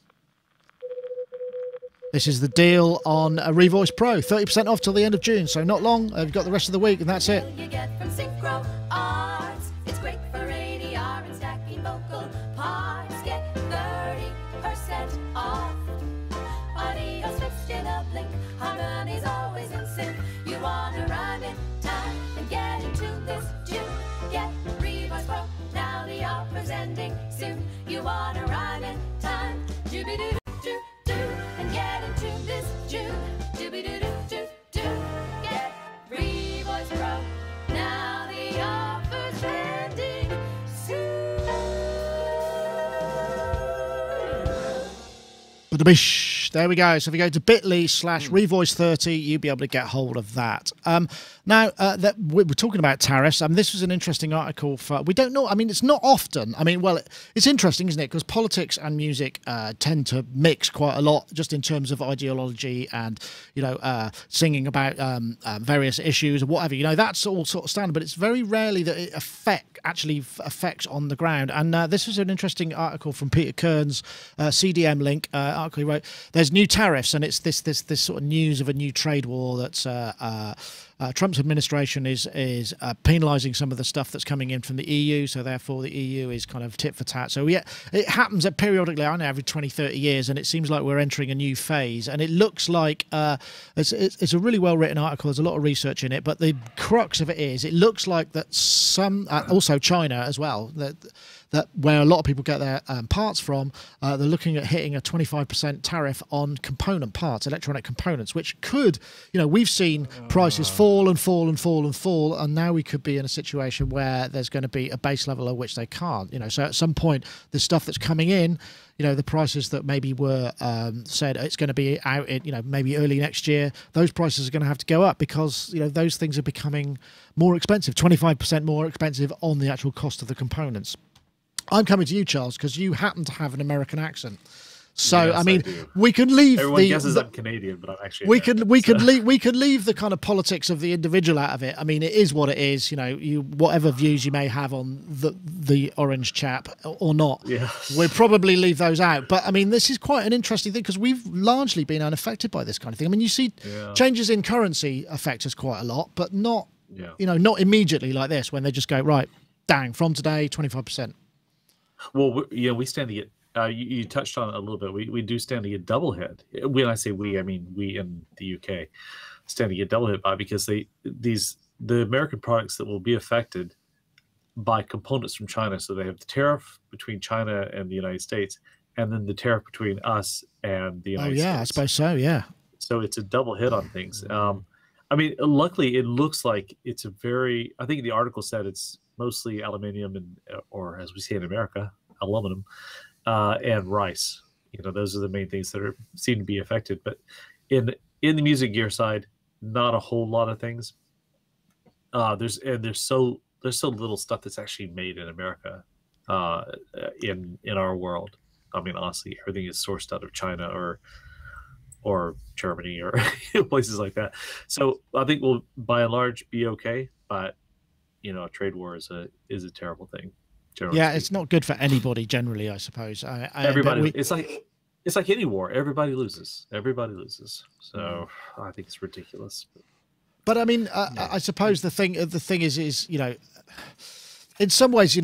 This is the deal on Revoice Pro, 30% off till the end of June. So not long. You've got the rest of the week, and that's it. You get from SynchroArts. It's great for ADR and stacking vocal parts. Get 30% off. Audio switched in a blink, harmony's always in sync. You wanna rhyme in time and get into this tune. Get Revoice Pro, now the offer's ending soon. You wanna rhyme in time, doobie-doo. There we go. So if you go to bit.ly/Revoice30, you'll be able to get hold of that. Now, that we're talking about tariffs. This was an interesting article for. We don't know. It's not often. Well, it's interesting, isn't it? Because politics and music tend to mix quite a lot, just in terms of ideology and singing about various issues or whatever. That's all sort of standard. But it's very rarely that it actually affects on the ground. And this was an interesting article from Peter Kern's CDM link article. He wrote, "There's new tariffs," and it's this sort of news of a new trade war that's Trump's administration is penalising some of the stuff that's coming in from the EU, so therefore the EU is kind of tit for tat. So yeah, it happens periodically, I know, every 20, 30 years, and it seems like we're entering a new phase. And it looks like it's a really well-written article. There's a lot of research in it, but the crux of it is, it looks like that some, also China as well, that where a lot of people get their parts from, they're looking at hitting a 25% tariff on component parts, electronic components, which could, we've seen prices fall and fall and fall and fall, and now we could be in a situation where there's going to be a base level at which they can't. So at some point, the stuff that's coming in, the prices that maybe were said it's going to be out in, maybe early next year, those prices are going to have to go up because, those things are becoming more expensive, 25% more expensive on the actual cost of the components. I'm coming to you, Charles, because you happen to have an American accent. So yes, we can leave. Everyone guesses I'm Canadian, but I'm actually we could leave the kind of politics of the individual out of it. It is what it is. Whatever views you may have on the orange chap or not, we'll probably leave those out. But this is quite an interesting thing because we've largely been unaffected by this kind of thing. You see changes in currency affect us quite a lot, but not not immediately like this when they just go right, dang, from today 25%. Well, we stand to get. You touched on it a little bit. We do stand to get double hit. When I say we, I mean we in the UK stand to get double hit by, because the American products that will be affected by components from China. So they have the tariff between China and the United States, and then the tariff between us and the United States. Oh yeah, I suppose so. Yeah. So it's a double hit on things. Luckily, it looks like it's a very. I think the article said it's mostly aluminium or as we say in America, aluminum. And rice, those are the main things that seem to be affected. But in the music gear side, not a whole lot of things. There's so little stuff that's actually made in America, in our world. Honestly, everything is sourced out of China or Germany or places like that. So I think we'll by and large be okay. But a trade war is a terrible thing. Yeah, it's not good for anybody generally, I suppose. Everybody, it's like any war. Everybody loses. So I think it's ridiculous. But I suppose the thing is in some ways,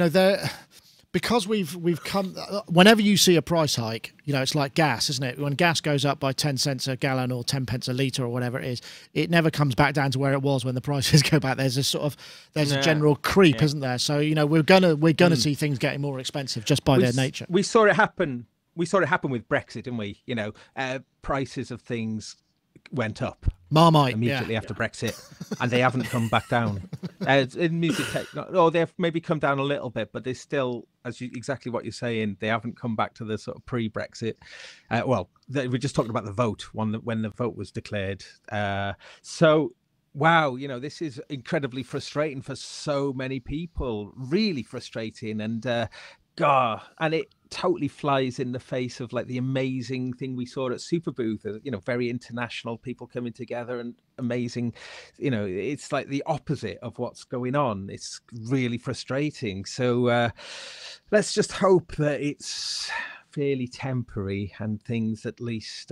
because we've come. Whenever you see a price hike, it's like gas, isn't it? When gas goes up by 10 cents a gallon or 10 pence a litre or whatever it is, it never comes back down to where it was when the prices go back. There's a general creep, isn't there? So we're gonna see things getting more expensive just by their nature. We saw it happen. We saw it happen with Brexit, didn't we? Prices of things went up Marmite immediately after Brexit, and they haven't come back down. In music tech, they've maybe come down a little bit, but they're still, exactly what you're saying, they haven't come back to the sort of pre-Brexit. We're just talking about the vote, when the vote was declared. So, wow, this is incredibly frustrating for so many people, really frustrating, and and it totally flies in the face of the amazing thing we saw at Superbooth, very international people coming together and amazing, it's like the opposite of what's going on. It's really frustrating. So let's just hope that it's fairly temporary and things at least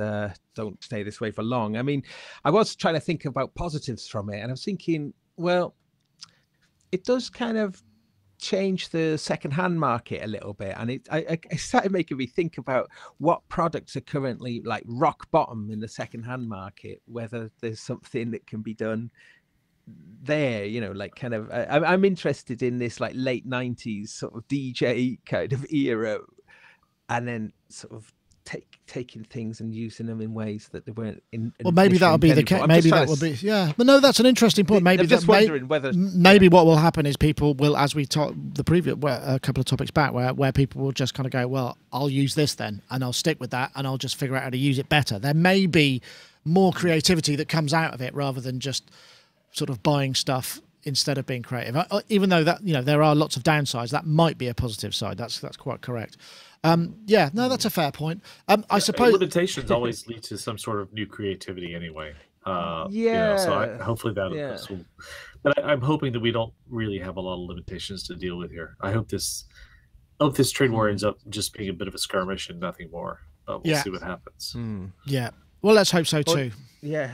don't stay this way for long. I was trying to think about positives from it, and I was thinking, well, it does kind of change the second-hand market a little bit, and it started making me think about what products are currently rock bottom in the second-hand market, whether there's something that can be done there, I'm interested in this late 90s sort of DJ kind of era, and then sort of taking things and using them in ways that they weren't in. Well, maybe that'll be the case. Maybe that will be. Yeah, but no, that's an interesting point. Maybe I'm just wondering whether maybe what will happen is people will, as we talked the previous a couple of topics back, where people will just kind of go, well, I'll use this then, and I'll stick with that, and I'll just figure out how to use it better. There may be more creativity that comes out of it rather than just sort of buying stuff instead of being creative. Even though that there are lots of downsides, that might be a positive side. That's quite correct. Yeah, no, that's a fair point. I suppose limitations always lead to some sort of new creativity anyway. So hopefully that. Yeah. But I'm hoping that we don't really have a lot of limitations to deal with here. I hope this trade war ends up just being a bit of a skirmish and nothing more. But we'll see what happens. Yeah. Well, let's hope so too. Yeah.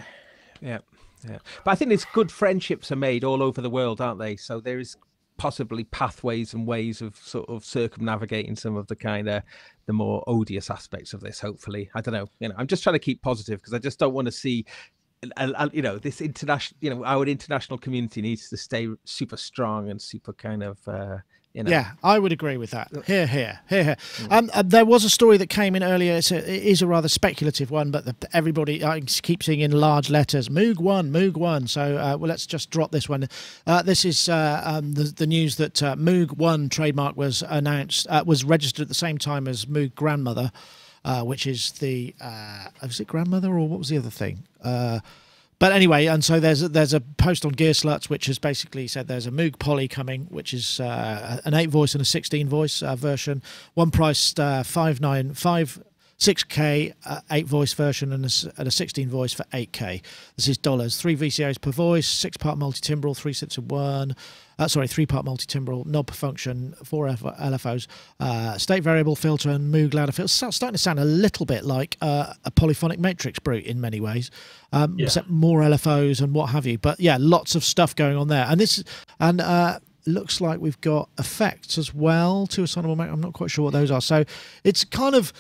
But I think it's good friendships are made all over the world, aren't they? So there is possibly pathways and ways of sort of circumnavigating some of the kind of the more odious aspects of this. Hopefully, I don't know. I'm just trying to keep positive because I just don't want to see, this international. Our international community needs to stay super strong and super kind of. Yeah, I would agree with that. Here. There was a story that came in earlier. It is a rather speculative one, but everybody I keep seeing in large letters, Moog One. So well, let's just drop this one. This is the news that Moog One trademark was announced, was registered at the same time as Moog Grandmother, which is the was it Grandmother or what was the other thing? But anyway, and so there's a post on Gear Sluts which has basically said there's a Moog Poly coming, which is an 8 voice and a 16 voice version. One priced 6K 8 voice version and a 16 voice for 8K. This is dollars. 3 VCOs per voice, 6-part multi-timbral, 3 synths in one. 3-part multi-timbral, knob function, 4 LFOs, state variable filter, and Moog ladder filter. It's starting to sound a little bit like a polyphonic matrix brute in many ways, except more LFOs and what have you. But yeah, lots of stuff going on there. And looks like we've got effects as well. 2 assignable mac. I'm not quite sure what those are. So it's kind of.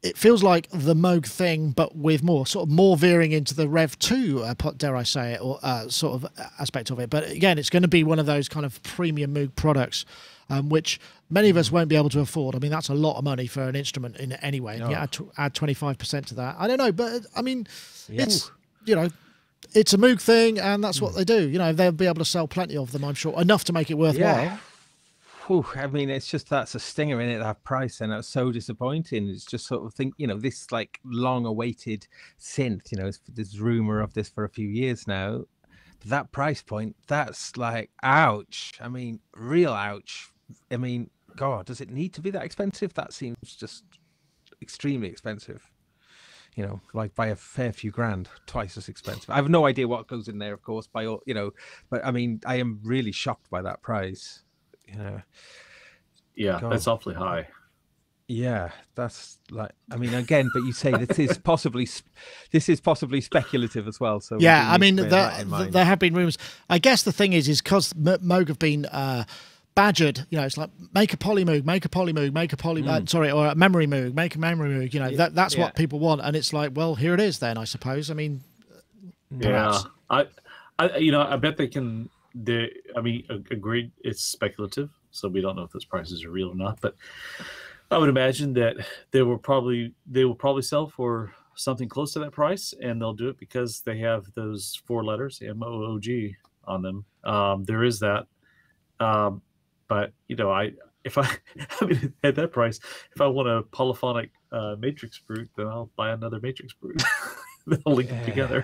It feels like the Moog thing, but with more veering into the Rev 2, dare I say it, or sort of aspect of it. But again, it's going to be one of those kind of premium Moog products, which many of us won't be able to afford. I mean, that's a lot of money for an instrument in any way. No. Yeah, add 25% to that. I don't know, but I mean, it's it's a Moog thing, and that's what they do. They'll be able to sell plenty of them, I'm sure, enough to make it worthwhile. Yeah. Whew, I mean, it's just that's a stinger in it, that price, and that's so disappointing. It's just sort of this like long-awaited synth. There's rumor of this for a few years now. But that price point, that's like, ouch. I mean, real ouch. I mean, God, does it need to be that expensive? That seems just extremely expensive. Like by a fair few grand, twice as expensive. I have no idea what goes in there, of course, but I mean, I am really shocked by that price. Yeah, God. That's awfully high. Yeah, that's like, I mean, again, but you say this is possibly speculative as well. So yeah, I mean, there have been rumors. I guess the thing is because Moog have been badgered. It's like make a poly Moog, make a poly Moog, make a poly or a memory Moog, make a memory Moog. That's what people want, and it's like, well, here it is then, I suppose. I mean, perhaps. I bet they can. Agreed. It's speculative, so we don't know if those prices are real or not. But I would imagine that they will probably sell for something close to that price, and they'll do it because they have those 4 letters MOOG on them. There is that, but at that price, if I want a polyphonic matrix brute, then I'll buy another matrix brute. They'll link them together.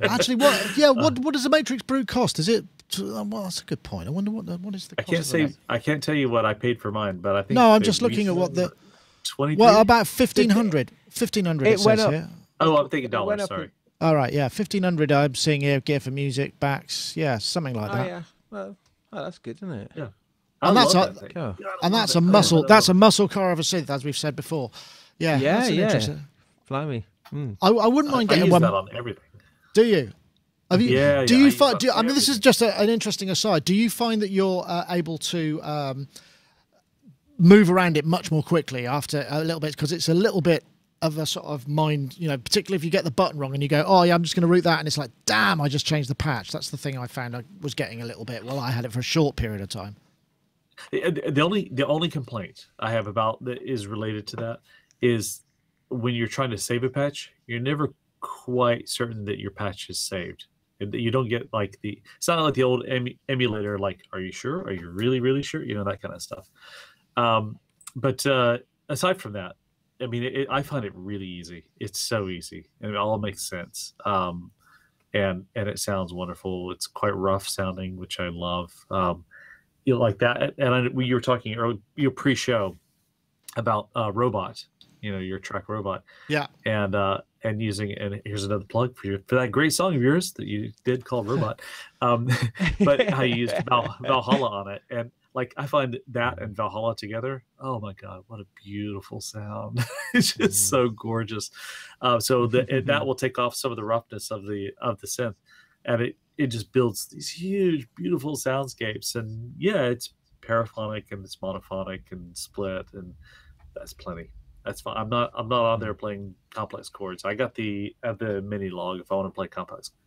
Actually, what does a matrix brute cost? Is it? Well, that's a good point. I wonder what is the cost. I can't tell you what I paid for mine, but I think. No, I'm just looking at what the. 20. Well, about 1,500. 1,500. It says here. Oh, I'm thinking dollars. Sorry. All right, yeah, 1,500. I'm seeing here. Gear for music, backs, something like that. Yeah. Well, that's good, isn't it? Yeah. And that's a muscle. That's a muscle car of a synth, as we've said before. Yeah. Yeah. Blimey. I wouldn't mind getting one. That on everything. Do you? Have you? Yeah. Do you find? I mean, this is just an interesting aside. Do you find that you're able to move around it much more quickly after a little bit, because it's a little bit of a sort of mind, particularly if you get the button wrong and you go, oh yeah, I'm just going to route that, and it's like, damn, I just changed the patch. That's the thing I found I was getting a little bit. Well, I had it for a short period of time. The only complaint I have about that is related to that is when you're trying to save a patch, you're never quite certain that your patch is saved. You don't get like it's not like the old emulator, like, are you sure? Are you really, really sure? You know, that kind of stuff. But aside from that, I mean, I find it really easy. It's so easy, and it all makes sense. And it sounds wonderful. It's quite rough sounding, which I love. You know, like that. And you were talking earlier, your pre-show about Robot. You know, your track Robot. Yeah. And using, and here's another plug for that great song of yours that you did called Robot. But how you used Valhalla on it, and like I find that and Valhalla together, oh my god, what a beautiful sound! It's just so gorgeous. So that will take off some of the roughness of the synth, and it just builds these huge, beautiful soundscapes. And yeah, it's paraphonic and it's monophonic and split, and that's plenty. That's fine. I'm not on there playing complex chords. I got the mini log if I want to play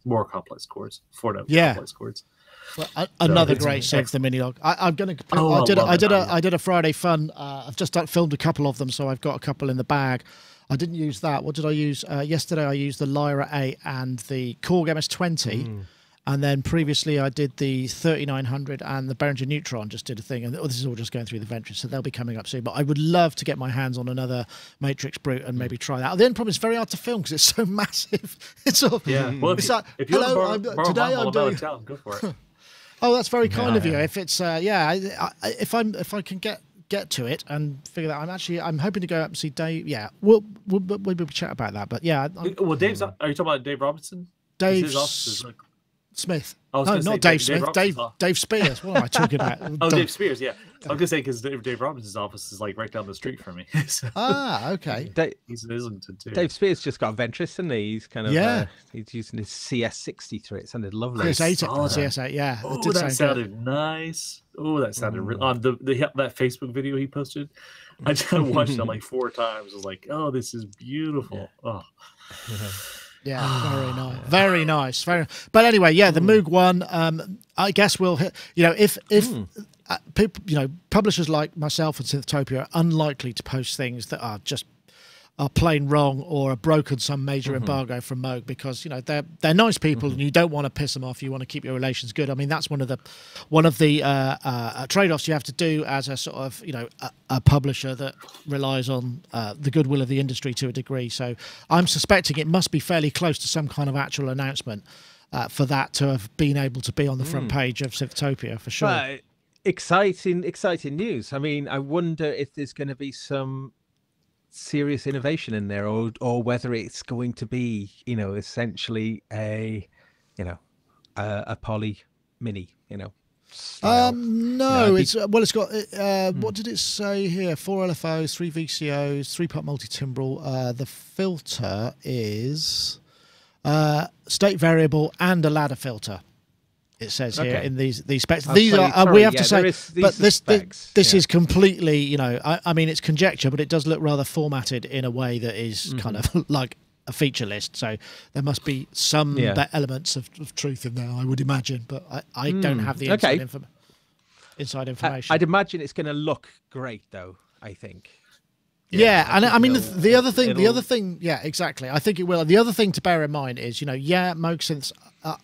more complex chords, 4-note complex chords. Well, another great synth, the mini log. I did a Friday fun. I've just filmed a couple of them, so I've got a couple in the bag. I didn't use that. What did I use? Yesterday I used the Lyra 8 and the Korg MS-20. And then previously I did the 3900 and the Behringer Neutron, just did a thing. And this is all just going through the ventures, so they'll be coming up soon. But I would love to get my hands on another Matrix Brute and maybe try that. The only problem is it's very hard to film because it's so massive. It's sort of, well, if you want to borrow I'm doing town, go for it. Oh, that's very kind of you. If it's if I can get to it and figure that I'm hoping to go up and see Dave. Yeah, we'll chat about that. But yeah, well, Dave's. Are you talking about Dave Robinson? Dave Smith. No, not Dave Smith. Dave Spears. What am I talking about? Dave Spears. Yeah, I was gonna say because Dave Robinson's office is like right down the street from me. So. Okay. He's in Islington too. Dave Spears just got a Ventris, isn't he? He's kind of he's using his CS63. It sounded lovely. CS8, yeah. Oh, that sounded nice. Oh, that sounded real. On that Facebook video he posted, I just watched it like 4 times. I was like, oh, this is beautiful. Yeah. Oh. Yeah, very nice. But anyway, the Moog One. I guess we'll hit. You know, if people, you know, publishers like myself and Synthtopia are unlikely to post things that are just plain wrong or have broken some major embargo from Moog, because you know they're nice people and you don't want to piss them off. You want to keep your relations good. I mean, that's one of the trade-offs you have to do as a sort of, you know, a publisher that relies on the goodwill of the industry to a degree. So I'm suspecting it must be fairly close to some kind of actual announcement for that to have been able to be on the front page of Synthtopia for sure. But exciting news. I mean, I wonder if there's going to be some serious innovation in there, or whether it's going to be, you know, essentially a Poly Mini, you know, style. No, it's it's got what did it say here? 4 LFOs, 3 VCOs, 3-part multi-timbral. The filter is state variable and a ladder filter. It says here in these specs. These are we have to say, but this is completely, you know, I mean, it's conjecture, but it does look rather formatted in a way that is kind of like a feature list. So there must be some elements of truth in there, I would imagine, but I don't have the inside information. I'd imagine it's going to look great, though. I think. Yeah, and I mean the other thing, yeah, exactly. I think it will. The other thing to bear in mind is, you know, Moog synths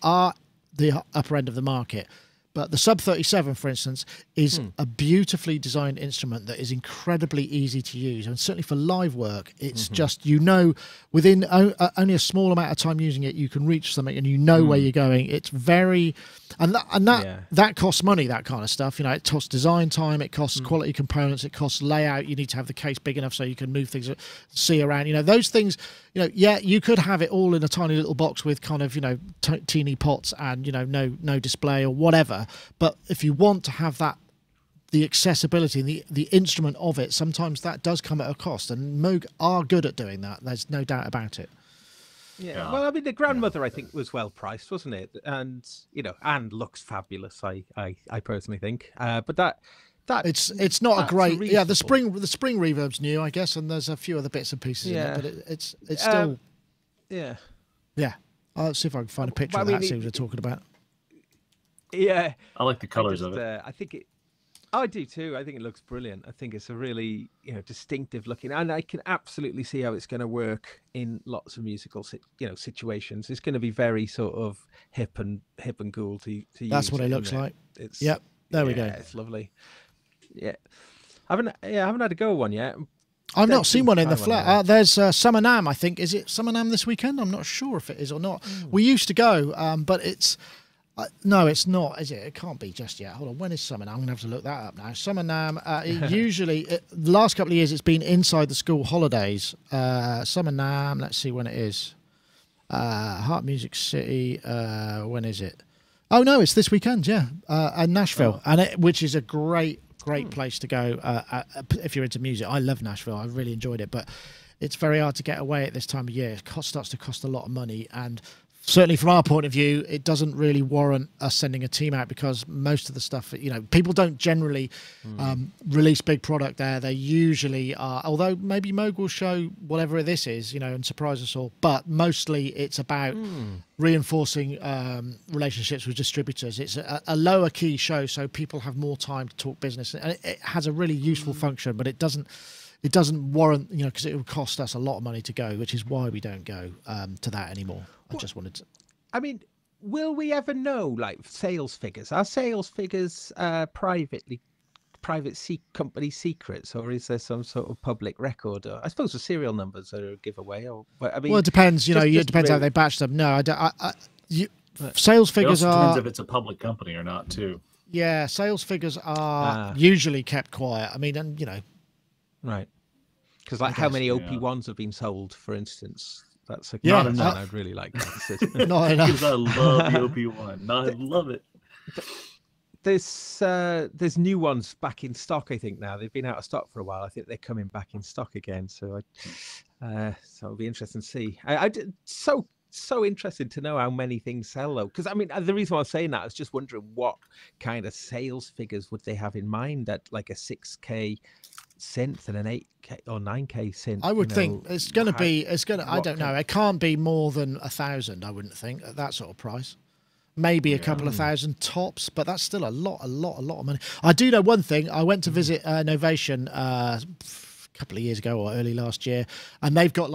are the upper end of the market, but the Sub 37, for instance, is a beautifully designed instrument that is incredibly easy to use, and certainly for live work, it's just, you know, within only a small amount of time using it, you can reach something, and you know where you're going. It's very, that costs money. That kind of stuff, you know, it costs design time, it costs quality components, it costs layout. You need to have the case big enough so you can move things, see around. You know, those things. You know, yeah, you could have it all in a tiny little box with kind of, you know, teeny pots and, you know, no display or whatever. But if you want to have that, the accessibility and the instrument of it, sometimes that does come at a cost, and Moog are good at doing that. There's no doubt about it. Yeah, well, I mean, the grandmother, I think, was well priced, wasn't it? And, you know, and looks fabulous, I personally think. But that it's not a great reasonable. The spring reverb's new, I guess, and there's a few other bits and pieces in it, but it's still yeah. I'll see if I can find a picture of that, see what we're talking about. Yeah, I like the colors of it. I think I do too. I think it looks brilliant. I think it's a really, distinctive looking, and I can absolutely see how it's going to work in lots of musical, situations. It's going to be very sort of hip and cool to use. That's what it looks like. It's there we go. It's lovely. Yeah, I haven't had a go at one yet. I've not seen one in the flat. There's Summer Nam, I think. Is it Summer Nam this weekend? I'm not sure if it is or not. We used to go, but it's... no, it's not, is it? It can't be just yet. Hold on, when is Summer Nam? I'm going to have to look that up now. Summer Nam, the last couple of years, it's been inside the school holidays. Summer Nam, let's see when it is. Heart Music City, when is it? Oh, no, it's this weekend, yeah, in Nashville, which is a great place to go if you're into music. I love Nashville. I really enjoyed it, but it's very hard to get away at this time of year. It starts to cost a lot of money, and certainly from our point of view, it doesn't really warrant us sending a team out, because most of the stuff, people don't generally release big product there. They usually are, although maybe Moog will show whatever this is, and surprise us all. But mostly it's about reinforcing relationships with distributors. It's a lower key show, so people have more time to talk business. And it has a really useful function, but it doesn't warrant, because it would cost us a lot of money to go, which is why we don't go to that anymore. I just wanted to... I mean, will we ever know, like, sales figures? Are sales figures private company secrets, or is there some sort of public record? Or, I suppose the serial numbers are a giveaway. But I mean, well, it depends. It depends how they batch them. No, sales figures it also are... depends if it's a public company or not, too. Yeah, sales figures are usually kept quiet. I mean, and right. Because how many OP1s have been sold, for instance? That's not enough. I'd really like that. Not enough. Because I love the OP1. I love it. There's new ones back in stock, I think, now. They've been out of stock for a while. I think they're coming back in stock again. So it'll be interesting to see. So interested to know how many things sell, though, because I mean, the reason why I was saying that is just wondering what kind of sales figures would they have in mind at like a 6K synth and an 8K or 9K synth. I would think it's going to be. I don't know. It can't be more than 1,000. I wouldn't think at that sort of price. Maybe a couple of thousand tops, but that's still a lot of money. I do know one thing. I went to visit Novation a couple of years ago or early last year, and they've got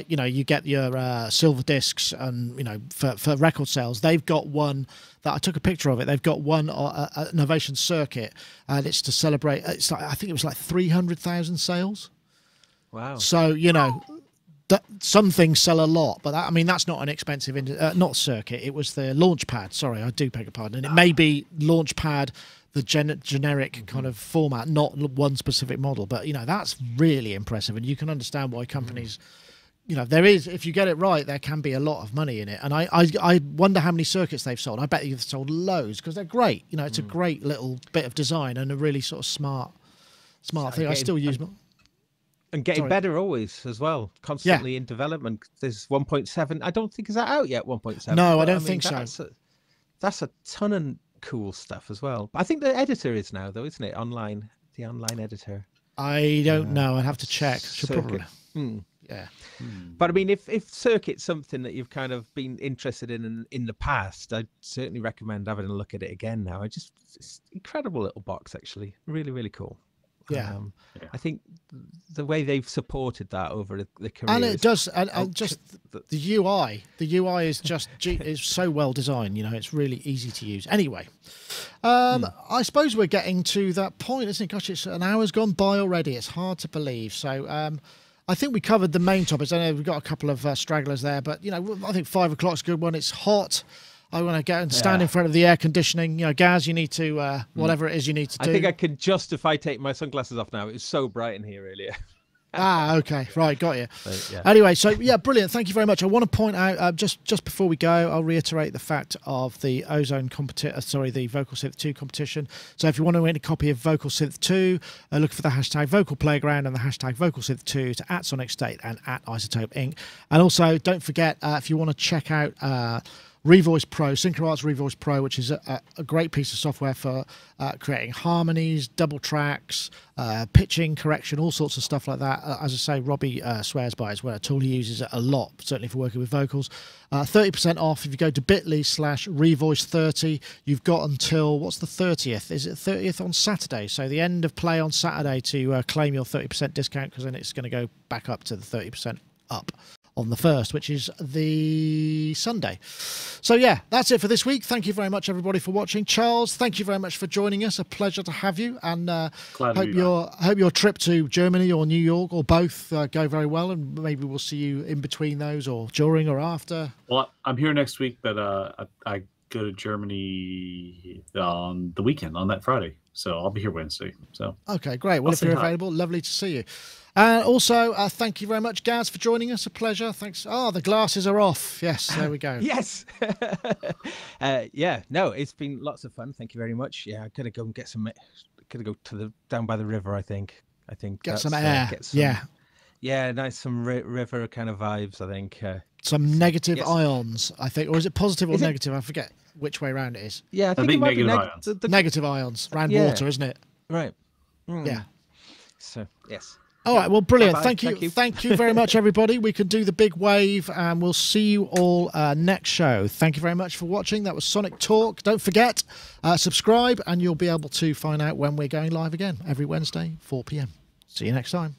you get your silver discs, and for record sales, they've got one that I took a picture of it. They've got one Novation circuit, and it's to celebrate. It's like, I think it was like 300,000 sales. Wow! So some things sell a lot, but that's not an expensive not circuit. It was the launch pad. Sorry, I do beg your pardon. And it may be launch pad, the generic kind of format, not one specific model. But that's really impressive, and you can understand why companies. There is, if you get it right, there can be a lot of money in it. And I wonder how many circuits they've sold. I bet you've sold loads, because they're great. It's a great little bit of design and a really sort of smart thing. I still use. And getting better always as well, constantly in development. There's 1.7. I don't think is that out yet. 1.7. No, I don't think so. That's a ton of cool stuff as well. I think the editor is now, though, isn't it? Online, the online editor. I don't know. I'd have to check. Should probably. Yeah. But I mean, if Circuit's something that you've kind of been interested in the past, I'd certainly recommend having a look at it again now. It's incredible little box, actually. Really, really cool. Yeah. I think the way they've supported that over the career, and it does, and just the UI is just is so well designed. It's really easy to use. Anyway, I suppose we're getting to that point, isn't it? Gosh, it's an hour's gone by already. It's hard to believe. So I think we covered the main topics. I know we've got a couple of stragglers there, but I think 5 o'clock's a good one. It's hot. I want to go and stand in front of the air conditioning. Gaz, you need to, whatever it is you need to do. I think I can justify taking my sunglasses off now. It was so bright in here earlier. Okay. Right. Got you. Anyway, brilliant. Thank you very much. I want to point out, just before we go, I'll reiterate the fact of the Ozone the Vocal Synth 2 competition. So if you want to win a copy of Vocal Synth 2, look for the hashtag Vocal Playground and the hashtag Vocal Synth 2 to @Sonicstate and @iZotope Inc. And also, don't forget, if you want to check out Revoice Pro, SynchroArts Revoice Pro, which is a great piece of software for creating harmonies, double tracks, pitching correction, all sorts of stuff like that. As I say, Robbie swears by it as well. A tool he uses a lot, certainly for working with vocals. 30% off if you go to bit.ly/Revoice30. You've got until, what's the 30th? Is it 30th on Saturday? So the end of play on Saturday to claim your 30% discount, because then it's going to go back up to the 30% up on the 1st, which is the Sunday. So yeah, that's it for this week. Thank you very much, everybody, for watching. Charles, thank you very much for joining us. A pleasure to have you, and hope your trip to Germany or New York or both go very well, and maybe we'll see you in between those or during or after. Well, I'm here next week, but I go to Germany on the weekend, on that Friday, so I'll be here Wednesday. So okay, great. Well, if you're available, lovely to see you. Also, thank you very much, Gaz, for joining us. A pleasure. Thanks. Oh, the glasses are off. Yes, there we go. Yes. Yeah, no, it's been lots of fun. Thank you very much. Yeah, I gotta go and get some. Gotta go to down by the river. I think get some air. Yeah, nice some river kind of vibes. I think some negative ions. I think, or is it positive or negative? I forget which way around it is. Yeah, I think it might negative be ions. Negative ions around water, isn't it? Right. Yeah. So yes. All right, well, brilliant. Bye-bye. Thank you very much, everybody. We can do the big wave, and we'll see you all next show. Thank you very much for watching. That was Sonic Talk. Don't forget, subscribe, and you'll be able to find out when we're going live again every Wednesday, 4 p.m. See you next time.